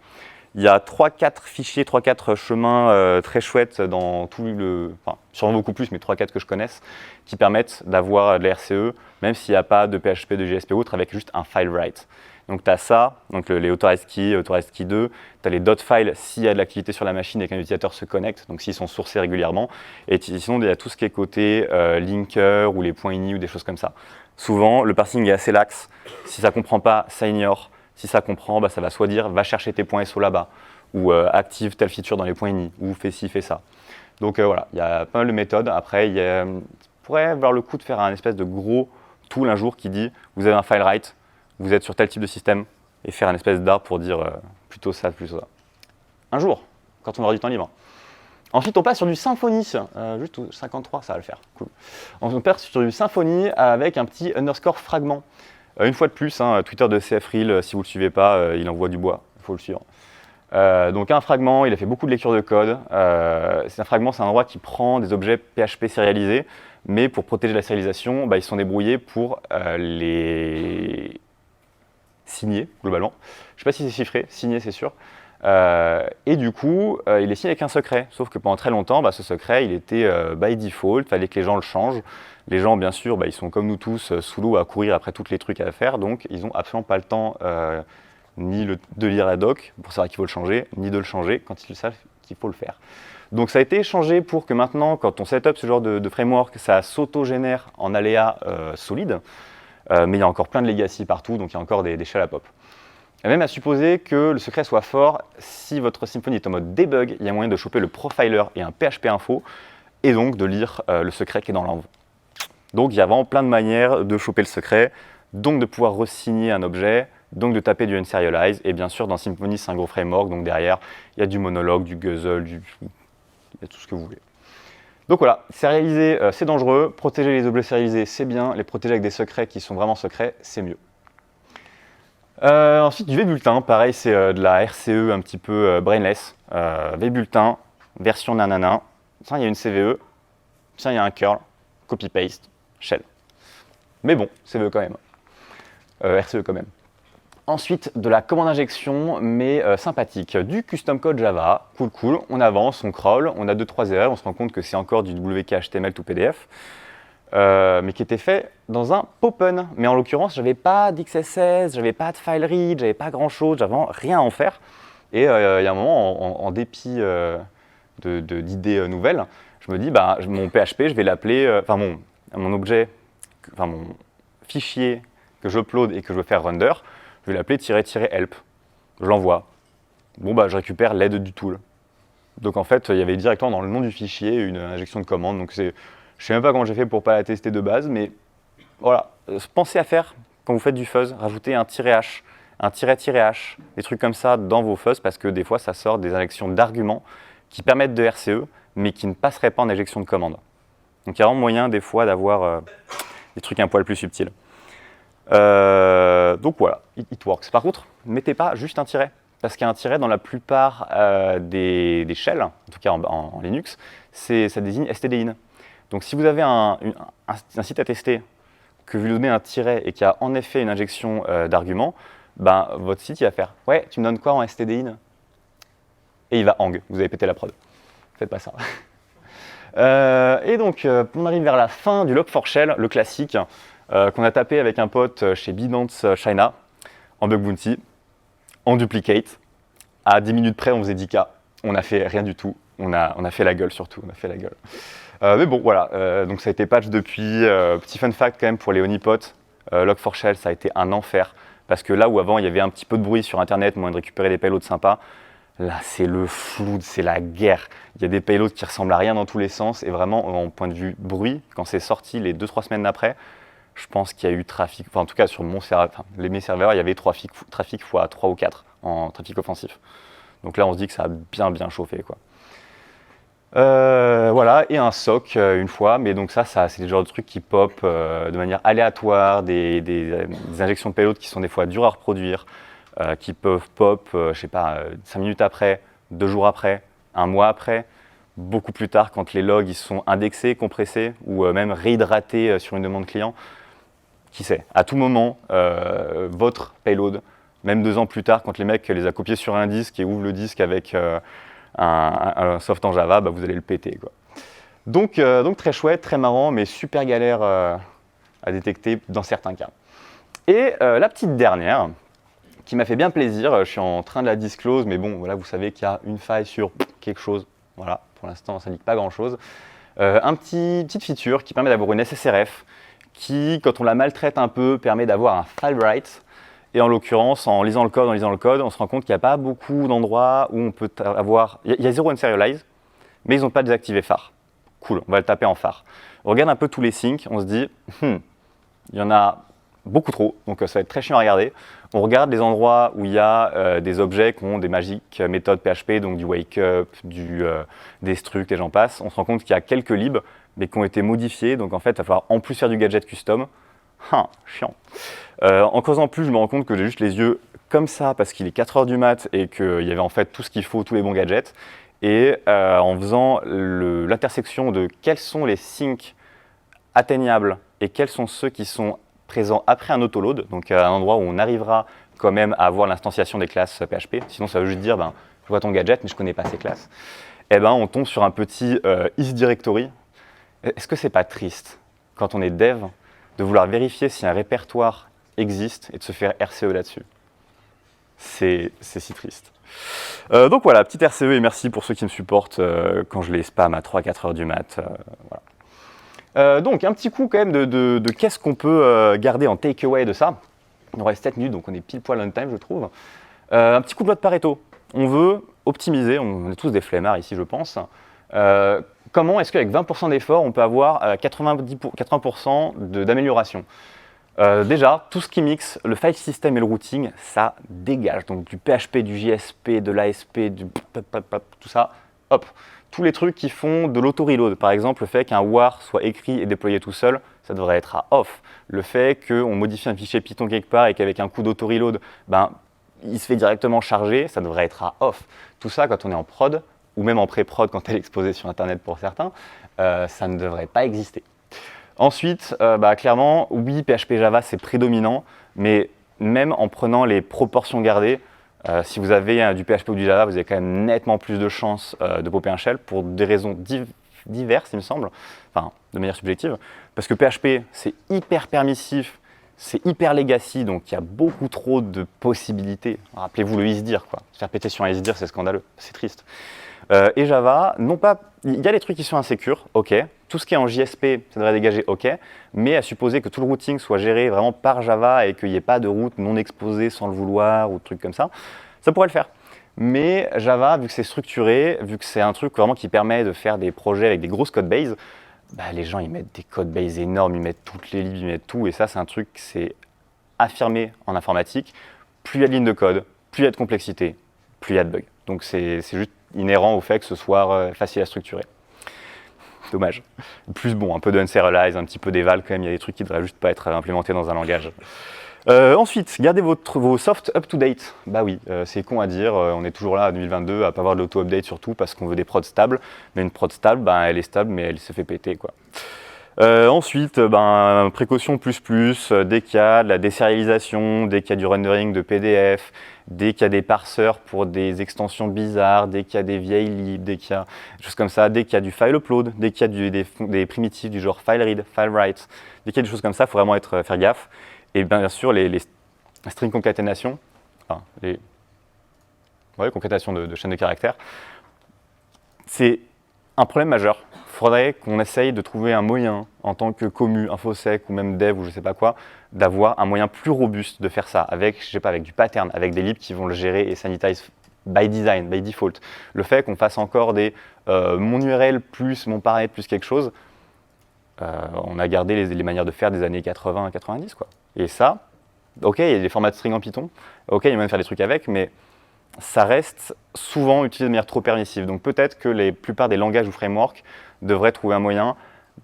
[SPEAKER 1] Il y a 3-4 fichiers, 3-4 chemins très chouettes dans tout le... Enfin, sûrement beaucoup plus, mais 3-4 que je connaisse, qui permettent d'avoir de la RCE, même s'il n'y a pas de PHP, de JSP ou autre, avec juste un file write. Donc tu as ça, donc les authorized key 2, tu as les .files s'il y a de l'activité sur la machine et qu'un utilisateur se connecte, donc s'ils sont sourcés régulièrement. Et sinon, il y a tout ce qui est côté linker ou les points ini ou des choses comme ça. Souvent, le parsing est assez lax. Si ça ne comprend pas, ça ignore. Si ça comprend, ça va soit dire va chercher tes points SO là-bas, ou active telle feature dans les points ini, ou fais ci, fais ça. Donc voilà, il y a pas mal de méthodes. Après, il pourrait avoir le coup de faire un espèce de gros tool un jour qui dit vous avez un file write, vous êtes sur tel type de système, et faire un espèce d'art pour dire plutôt ça, plutôt ça. Un jour, quand on aura du temps libre. Ensuite, on passe sur du Symfony, juste 53, ça va le faire, cool. On passe sur du Symfony avec un petit underscore fragment. Une fois de plus, Twitter de CFReal, si vous ne le suivez pas, il envoie du bois, il faut le suivre. Donc un fragment, il a fait beaucoup de lecture de code. C'est un fragment, c'est un endroit qui prend des objets PHP sérialisés, mais pour protéger la sérialisation, ils se sont débrouillés pour les signer, globalement. Je ne sais pas si c'est chiffré, signé c'est sûr. Et du coup, il est signé avec un secret, sauf que pendant très longtemps, ce secret, il était by default, il fallait que les gens le changent. Les gens, bien sûr, ils sont comme nous tous, sous l'eau à courir après tous les trucs à faire, donc ils n'ont absolument pas le temps ni de lire la doc pour savoir qu'il faut le changer, ni de le changer quand ils savent qu'il faut le faire. Donc ça a été changé pour que maintenant, quand on setup ce genre de framework, ça s'auto-génère en aléa solide, mais il y a encore plein de legacy partout, donc il y a encore des shells à pop. Et même à supposer que le secret soit fort, si votre Symfony est en mode debug, il y a moyen de choper le profiler et un PHP info, et donc de lire le secret qui est dans l'env. Donc il y a vraiment plein de manières de choper le secret, donc de pouvoir resigner un objet, donc de taper du unserialize, et bien sûr dans Symfony c'est un gros framework, donc derrière il y a du monologue, du guzzle, il y a tout ce que vous voulez. Donc voilà, sérialiser c'est dangereux, protéger les objets sérialisés c'est bien, les protéger avec des secrets qui sont vraiment secrets c'est mieux. Ensuite du vbulletin, pareil c'est de la RCE un petit peu brainless, vbulletin, version nanana, ça il y a une CVE, ça il y a un curl, copy-paste, shell. Mais bon, CVE quand même, RCE quand même. Ensuite, de la commande injection, mais sympathique. Du custom code Java, cool, on avance, on crawl, on a 2-3 erreurs, on se rend compte que c'est encore du WK-HTML to PDF, mais qui était fait dans un Popen. Mais en l'occurrence, j'avais pas d'XSS, j'avais pas de file read, j'avais pas grand-chose, j'avais rien à en faire. Et il y a un moment, en dépit d'idées nouvelles, je me dis, bah, mon PHP, je vais l'appeler, mon objet, mon fichier que j'upload et que je veux faire render, je vais l'appeler --help. Je l'envoie. Bon, bah, je récupère l'aide du tool. Donc en fait, il y avait directement dans le nom du fichier une injection de commande. Donc je ne sais même pas comment j'ai fait pour ne pas la tester de base, mais voilà. Pensez à faire, quand vous faites du fuzz, rajouter un -h, un -h, des trucs comme ça dans vos fuzz, parce que des fois, ça sort des injections d'arguments qui permettent de RCE, mais qui ne passeraient pas en injection de commande. Donc il y a vraiment moyen des fois d'avoir des trucs un poil plus subtils. Donc voilà, it works. Par contre, ne mettez pas juste un tiret, parce qu'un tiret dans la plupart des shells, en tout cas en Linux, ça désigne stdin. Donc si vous avez un site à tester, que vous lui donnez un tiret et qu'il y a en effet une injection d'arguments, ben, votre site il va faire « Ouais, tu me donnes quoi en stdin ?» Et il va hang, vous avez pété la prod. Faites pas ça. Et donc, on arrive vers la fin du log4shell, le classique, qu'on a tapé avec un pote chez Binance China, en bug bounty, en duplicate. À 10 minutes près, on faisait 10K. On n'a fait rien du tout. On a fait la gueule surtout. On a fait la gueule. Mais bon, voilà. Donc ça a été patch depuis. Petit fun fact quand même pour les honeypots. Log4shell, ça a été un enfer. Parce que là où avant, il y avait un petit peu de bruit sur Internet, moyen de récupérer des payloads sympas, là, c'est le flou, c'est la guerre. Il y a des payloads qui ressemblent à rien dans tous les sens. Et vraiment, en point de vue bruit, quand c'est sorti les 2-3 semaines après, je pense qu'il y a eu trafic, enfin en tout cas sur mon serveur, mes serveurs, il y avait trafic fois 3 ou 4 en trafic offensif. Donc là, on se dit que ça a bien chauffé, quoi. Voilà, et un SOC une fois, mais donc ça c'est le genre de trucs qui pop de manière aléatoire, des injections de payload qui sont des fois dures à reproduire, qui peuvent pop, je sais pas, 5 minutes après, 2 jours après, 1 mois après, beaucoup plus tard quand les logs ils sont indexés, compressés, ou même réhydratés sur une demande client. Qui sait, à tout moment, votre payload, même 2 ans plus tard, quand les mecs les a copiés sur un disque et ouvrent le disque avec un soft en Java, bah, vous allez le péter, quoi. Donc très chouette, très marrant, mais super galère à détecter dans certains cas. Et la petite dernière, qui m'a fait bien plaisir, je suis en train de la disclose, mais bon, voilà, vous savez qu'il y a une faille sur quelque chose. Voilà, pour l'instant, ça ne dit pas grand-chose. Petite feature qui permet d'avoir une SSRF, qui, quand on la maltraite un peu, permet d'avoir un file write. Et en l'occurrence, en lisant le code, on se rend compte qu'il n'y a pas beaucoup d'endroits où on peut avoir... Il y a 0 unserialize, mais ils n'ont pas désactivé phare. Cool, on va le taper en phare. On regarde un peu tous les syncs, on se dit, il y en a beaucoup trop, donc ça va être très chiant à regarder. On regarde les endroits où il y a des objets qui ont des magiques méthodes PHP, donc du wake-up, des structs et j'en passe. On se rend compte qu'il y a quelques libs, mais qui ont été modifiés, donc en fait, il va falloir en plus faire du gadget custom. Chiant. En creusant plus, je me rends compte que j'ai juste les yeux comme ça, parce qu'il est 4h du mat et qu'il y avait en fait tout ce qu'il faut, tous les bons gadgets. Et en faisant l'intersection de quels sont les syncs atteignables et quels sont ceux qui sont présents après un autoload, donc à un endroit où on arrivera quand même à avoir l'instanciation des classes PHP. Sinon, ça veut juste dire, je vois ton gadget, mais je ne connais pas ces classes. Et on tombe sur un petit isDirectory. Est-ce que c'est pas triste, quand on est dev, de vouloir vérifier si un répertoire existe et de se faire RCE là-dessus? C'est si triste. Donc voilà, petite RCE et merci pour ceux qui me supportent quand je les spam à 3-4 heures du mat. Voilà. Donc un petit coup quand même de qu'est-ce qu'on peut garder en takeaway de ça. Il nous reste 7 minutes, donc on est pile poil on time, je trouve. Un petit coup de loi de Pareto. On veut optimiser, on est tous des flemmards ici, je pense. Comment est-ce qu'avec 20% d'effort, on peut avoir 80% d'amélioration? Déjà, tout ce qui mixe, le file system et le routing, ça dégage. Donc du PHP, du JSP, de l'ASP, tout ça, hop. Tous les trucs qui font de l'auto-reload. Par exemple, le fait qu'un war soit écrit et déployé tout seul, ça devrait être à off. Le fait qu'on modifie un fichier Python quelque part et qu'avec un coup d'auto-reload, il se fait directement charger, ça devrait être à off. Tout ça, quand on est en prod, ou même en pré-prod quand elle est exposée sur Internet pour certains, ça ne devrait pas exister. Ensuite, clairement, oui, PHP Java, c'est prédominant, mais même en prenant les proportions gardées, si vous avez du PHP ou du Java, vous avez quand même nettement plus de chances de popper un shell pour des raisons diverses, il me semble, enfin, de manière subjective, parce que PHP, c'est hyper permissif, c'est hyper legacy, donc il y a beaucoup trop de possibilités. Rappelez-vous le isdir, quoi. Se faire péter sur un isdir, c'est scandaleux, c'est triste. Et Java, non pas, il y a des trucs qui sont insécures, ok. Tout ce qui est en JSP, ça devrait dégager, ok. Mais à supposer que tout le routing soit géré vraiment par Java et qu'il n'y ait pas de route non exposée sans le vouloir ou de trucs comme ça pourrait le faire. Mais Java, vu que c'est structuré, vu que c'est un truc vraiment qui permet de faire des projets avec des grosses codebases, bah, les gens ils mettent des codebases énormes, ils mettent toutes les libs, ils mettent tout. Et ça, c'est un truc, c'est affirmé en informatique. Plus il y a de lignes de code, plus il y a de complexité, plus il y a de bugs. Donc c'est juste inhérent au fait que ce soit facile à structurer. Dommage. Plus bon, un peu de unserialize, un petit peu d'eval quand même, il y a des trucs qui ne devraient juste pas être implémentés dans un langage. Ensuite, gardez vos softs up-to-date. Bah oui, c'est con à dire, on est toujours là en 2022 à pas avoir de l'auto-update surtout parce qu'on veut des prods stables. Mais une prod stable, ben, elle est stable mais elle se fait péter, quoi. Ensuite, précaution dès qu'il y a de la désérialisation, dès qu'il y a du rendering de PDF, dès qu'il y a des parseurs pour des extensions bizarres, dès qu'il y a des vieilles libs, dès qu'il y a des choses comme ça, dès qu'il y a du file upload, dès qu'il y a des primitives du genre file read, file write, dès qu'il y a des choses comme ça, il faut vraiment faire gaffe. Et bien sûr, les string concaténation, enfin, concaténation de chaînes de caractères, c'est un problème majeur. Il faudrait qu'on essaye de trouver un moyen, en tant que commu, infosec ou même dev ou je sais pas quoi, d'avoir un moyen plus robuste de faire ça, avec, je sais pas, avec du pattern, avec des libs qui vont le gérer et sanitize by design, by default. Le fait qu'on fasse encore des mon URL plus mon paramètre plus quelque chose, on a gardé les manières de faire des années 80 à 90, quoi. Et ça, ok, il y a des formats de string en Python, ok, il y a moyen de faire des trucs avec, mais ça reste souvent utilisé de manière trop permissive. Donc peut-être que la plupart des langages ou frameworks devraient trouver un moyen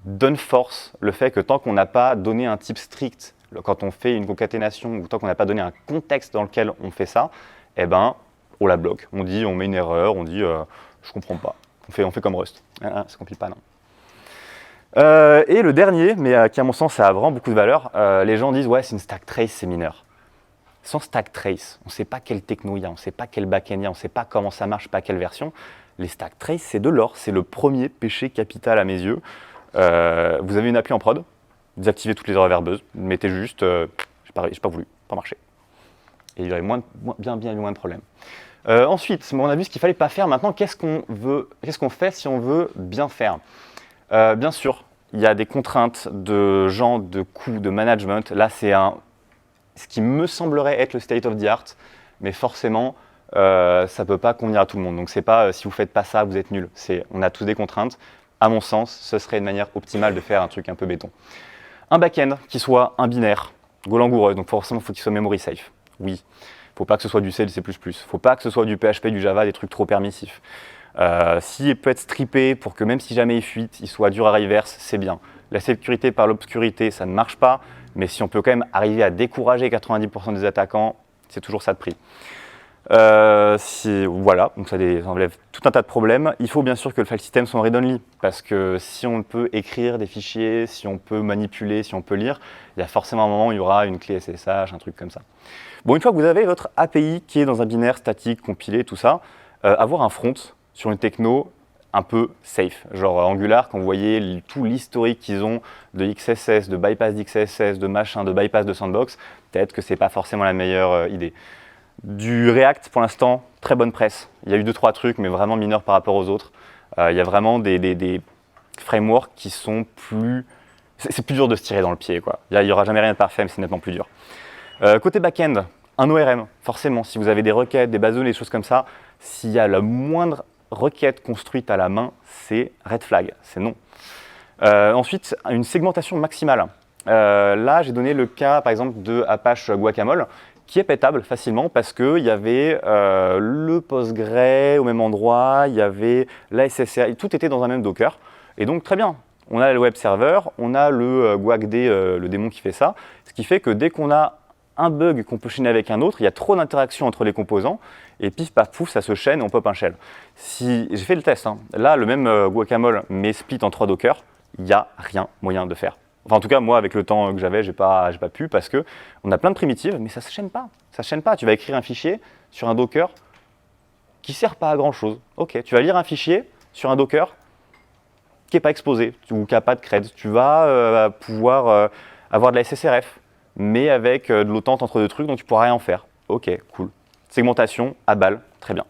[SPEAKER 1] d'enforce le fait que tant qu'on n'a pas donné un type strict, quand on fait une concaténation, ou tant qu'on n'a pas donné un contexte dans lequel on fait ça, eh ben, on la bloque. On dit, on met une erreur, on dit, je comprends pas. On fait comme Rust. Ça compile pas, non. Et le dernier, mais qui à mon sens ça a vraiment beaucoup de valeur, les gens disent ouais c'est une stack trace, c'est mineur. Sans stack trace, on ne sait pas quelle techno il y a, on ne sait pas quel backend il y a, on ne sait pas comment ça marche, pas quelle version. Les stack trace c'est de l'or, c'est le premier péché capital à mes yeux. Vous avez une appli en prod, désactivez toutes les erreurs verbeuses, mettez juste, j'ai pas voulu, pas marché. Et il y aurait bien moins de problèmes. Ensuite, on a vu ce qu'il fallait pas faire. Maintenant, qu'est-ce qu'on fait si on veut bien faire? Bien sûr, il y a des contraintes de genre, de coûts, de management. Là, c'est ce qui me semblerait être le state of the art, mais forcément, ça ne peut pas convenir à tout le monde. Donc, c'est pas si vous ne faites pas ça, vous êtes nul. On a tous des contraintes. À mon sens, ce serait une manière optimale de faire un truc un peu béton. Un back-end qui soit un binaire, Golang ou Rust, donc forcément, il faut qu'il soit memory safe. Oui, il ne faut pas que ce soit du C, du C++. Il ne faut pas que ce soit du PHP, du Java, des trucs trop permissifs. S'il peut être strippé pour que même si jamais il fuite, il soit dur à reverse, c'est bien. La sécurité par l'obscurité, ça ne marche pas, mais si on peut quand même arriver à décourager 90% des attaquants, c'est toujours ça de prix. Voilà, donc ça enlève tout un tas de problèmes. Il faut bien sûr que le file system soit en read-only, parce que si on peut écrire des fichiers, si on peut manipuler, si on peut lire, il y a forcément un moment où il y aura une clé SSH, un truc comme ça. Bon, une fois que vous avez votre API qui est dans un binaire statique, compilé, tout ça, avoir un front sur une techno un peu safe. Genre Angular, quand vous voyez tout l'historique qu'ils ont de XSS, de bypass d'XSS, de machin, de bypass de sandbox, peut-être que c'est pas forcément la meilleure idée. Du React, pour l'instant, très bonne presse. Il y a eu 2-3 trucs, mais vraiment mineurs par rapport aux autres. Il y a vraiment des frameworks qui sont plus... C'est plus dur de se tirer dans le pied, quoi. Il n'y aura jamais rien de parfait, mais c'est nettement plus dur. Côté back-end, un ORM, forcément. Si vous avez des requêtes, des bases de données, des choses comme ça, s'il y a la moindre requête construite à la main, c'est red flag, c'est non. Ensuite, une segmentation maximale. Là, j'ai donné le cas, par exemple, de Apache Guacamole, qui est pétable facilement parce qu'il y avait le Postgre au même endroit, il y avait la SSR, tout était dans un même Docker. Et donc, très bien, on a le web server, on a le guacd, le démon qui fait ça, ce qui fait que dès qu'on a un bug qu'on peut chaîner avec un autre, il y a trop d'interactions entre les composants, et pif, paf, pouf, ça se chaîne et on pop un shell. J'ai fait le test, hein. Là, le même Guacamole, mais split en 3 Docker, il n'y a rien moyen de faire. Enfin, en tout cas, moi, avec le temps que j'avais, j'ai pas pu parce que on a plein de primitives, mais ça se chaîne pas. Ça se chaîne pas. Tu vas écrire un fichier sur un Docker qui sert pas à grand chose. Ok, tu vas lire un fichier sur un Docker qui n'est pas exposé ou qui n'a pas de cred. Tu vas pouvoir avoir de la SSRF, mais avec de l'autente entre deux trucs, donc tu pourras rien en faire. Ok, cool. Segmentation à balle, très bien.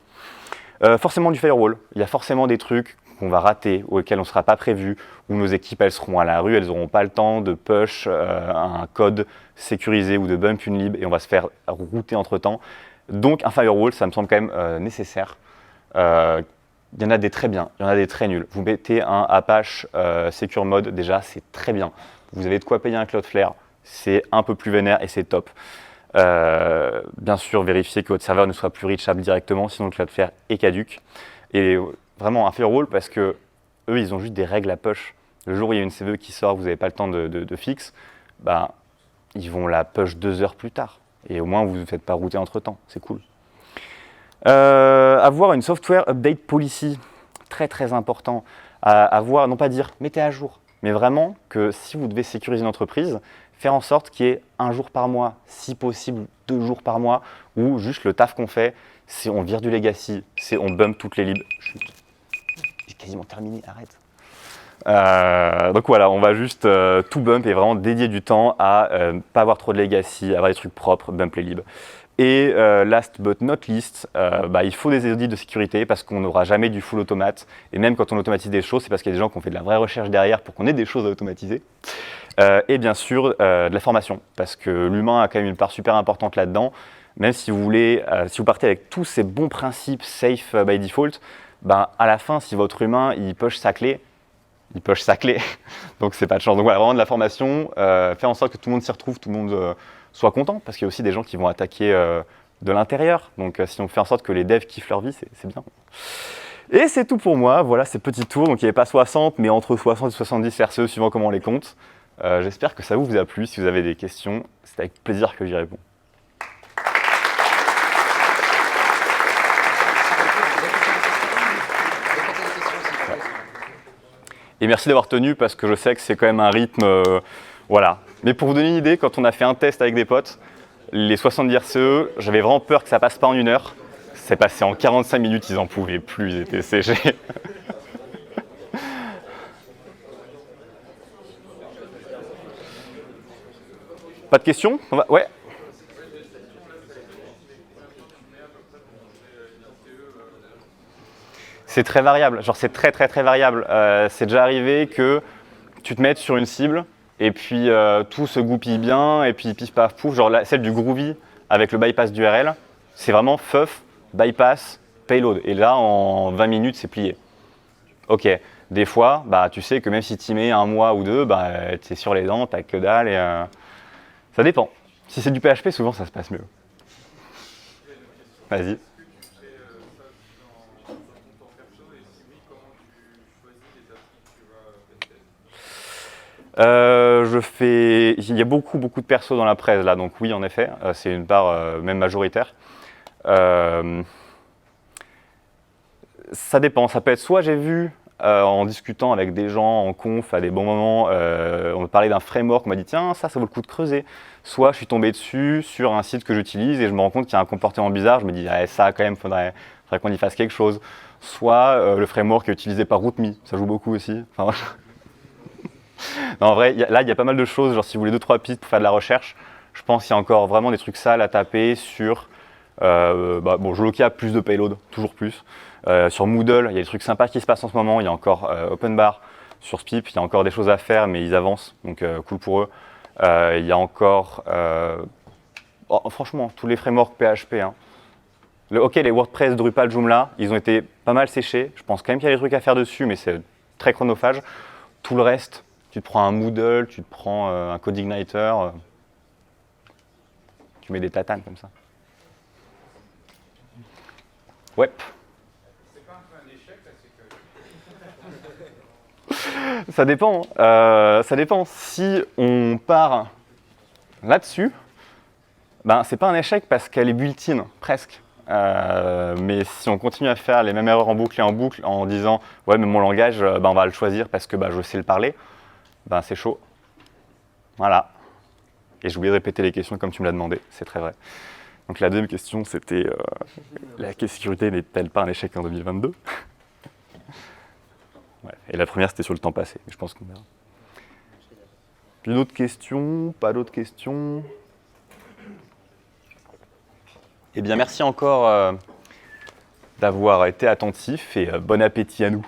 [SPEAKER 1] Forcément du firewall. Il y a forcément des trucs qu'on va rater, auxquels on ne sera pas prévu, où nos équipes elles seront à la rue, elles n'auront pas le temps de push un code sécurisé ou de bump une lib et on va se faire router entre temps. Donc un firewall, ça me semble quand même nécessaire. Il y en a des très bien, il y en a des très nuls. Vous mettez un Apache Secure Mode, déjà c'est très bien. Vous avez de quoi payer un Cloudflare, c'est un peu plus vénère et c'est top. Bien sûr, vérifiez que votre serveur ne soit plus reachable directement, sinon le Cloudflare est caduque. Et vraiment un firewall parce que eux, ils ont juste des règles à push. Le jour où il y a une CVE qui sort, vous n'avez pas le temps de fixe, bah, ils vont la push 2 heures plus tard. Et au moins, vous ne vous faites pas router entre temps, c'est cool. Avoir une software update policy, très très important. Avoir, non pas dire mettez à jour, mais vraiment que si vous devez sécuriser une entreprise, faire en sorte qu'il y ait un jour par mois, si possible 2 jours par mois, où juste le taf qu'on fait, c'est on vire du legacy, c'est on bump toutes les libs. Chut, j'ai quasiment terminé, arrête. Donc voilà, on va juste tout bump et vraiment dédier du temps à pas avoir trop de legacy, avoir des trucs propres, bump les libs. Et last but not least, il faut des audits de sécurité parce qu'on n'aura jamais du full automate. Et même quand on automatise des choses, c'est parce qu'il y a des gens qui ont fait de la vraie recherche derrière pour qu'on ait des choses à automatiser. Et bien sûr, de la formation, parce que l'humain a quand même une part super importante là-dedans. Même si vous voulez, si vous partez avec tous ces bons principes safe by default, à la fin, si votre humain il push sa clé, donc c'est pas de chance. Donc voilà, vraiment de la formation, faire en sorte que tout le monde s'y retrouve, tout le monde soit content, parce qu'il y a aussi des gens qui vont attaquer de l'intérieur. Donc si on fait en sorte que les devs kiffent leur vie, c'est bien. Et c'est tout pour moi, voilà ces petits tours. Donc il n'y avait pas 60, mais entre 60 et 70 RCE, suivant comment on les compte. J'espère que ça vous a plu. Si vous avez des questions, c'est avec plaisir que j'y réponds. Et merci d'avoir tenu parce que je sais que c'est quand même un rythme, voilà. Mais pour vous donner une idée, quand on a fait un test avec des potes, les 70 RCE, j'avais vraiment peur que ça passe pas en 1 heure. C'est passé en 45 minutes, ils en pouvaient plus, ils étaient séchés. Pas de questions? Ouais. C'est très variable, genre c'est très très très variable. C'est déjà arrivé que tu te mettes sur une cible et puis tout se goupille bien et puis pif paf pouf, genre celle du Groovy avec le bypass d'URL, c'est vraiment FUF, bypass, payload. Et là en 20 minutes c'est plié. Ok, des fois, tu sais que même si tu y mets 1 mois ou 2, tu es sur les dents, t'as que dalle et ça dépend. Si c'est du PHP, souvent ça se passe mieux. Vas-y. Il y a beaucoup de persos dans la presse là, donc oui en effet, c'est une part même majoritaire. Ça dépend, ça peut être soit j'ai vu en discutant avec des gens en conf à des bons moments, on me parlait d'un framework, on m'a dit tiens ça vaut le coup de creuser. Soit je suis tombé dessus sur un site que j'utilise et je me rends compte qu'il y a un comportement bizarre, je me dis ça quand même faudrait qu'on y fasse quelque chose. Soit le framework est utilisé par RootMe, ça joue beaucoup aussi. Enfin, non, en vrai, là, il y a pas mal de choses. Genre, si vous voulez 2-3 pistes pour faire de la recherche, je pense qu'il y a encore vraiment des trucs sales à taper sur. Jolokia a plus de payload, toujours plus. Sur Moodle, il y a des trucs sympas qui se passent en ce moment. Il y a encore OpenBar. Sur Spip, il y a encore des choses à faire, mais ils avancent, donc cool pour eux. Il y a encore. Franchement, tous les frameworks PHP. Hein. Les WordPress, Drupal, Joomla, ils ont été pas mal séchés. Je pense quand même qu'il y a des trucs à faire dessus, mais c'est très chronophage. Tout le reste. Tu te prends un Moodle, tu te prends un CodeIgniter, tu mets des tatanes comme ça. Ouais. C'est pas un peu un échec la sécurité? Ça dépend. Ça dépend. Si on part là-dessus, c'est pas un échec parce qu'elle est built-in, presque. Mais si on continue à faire les mêmes erreurs en boucle et en boucle en disant ouais mais mon langage on va le choisir parce que je sais le parler, c'est chaud. Voilà. Et j'ai oublié de répéter les questions comme tu me l'as demandé, c'est très vrai. Donc la deuxième question, c'était la sécurité n'est-elle pas un échec en 2022 ? Ouais. Et la première, c'était sur le temps passé. Je pense qu'on verra. Une autre question ? Pas d'autres questions ? Eh bien, merci encore d'avoir été attentif et bon appétit à nous.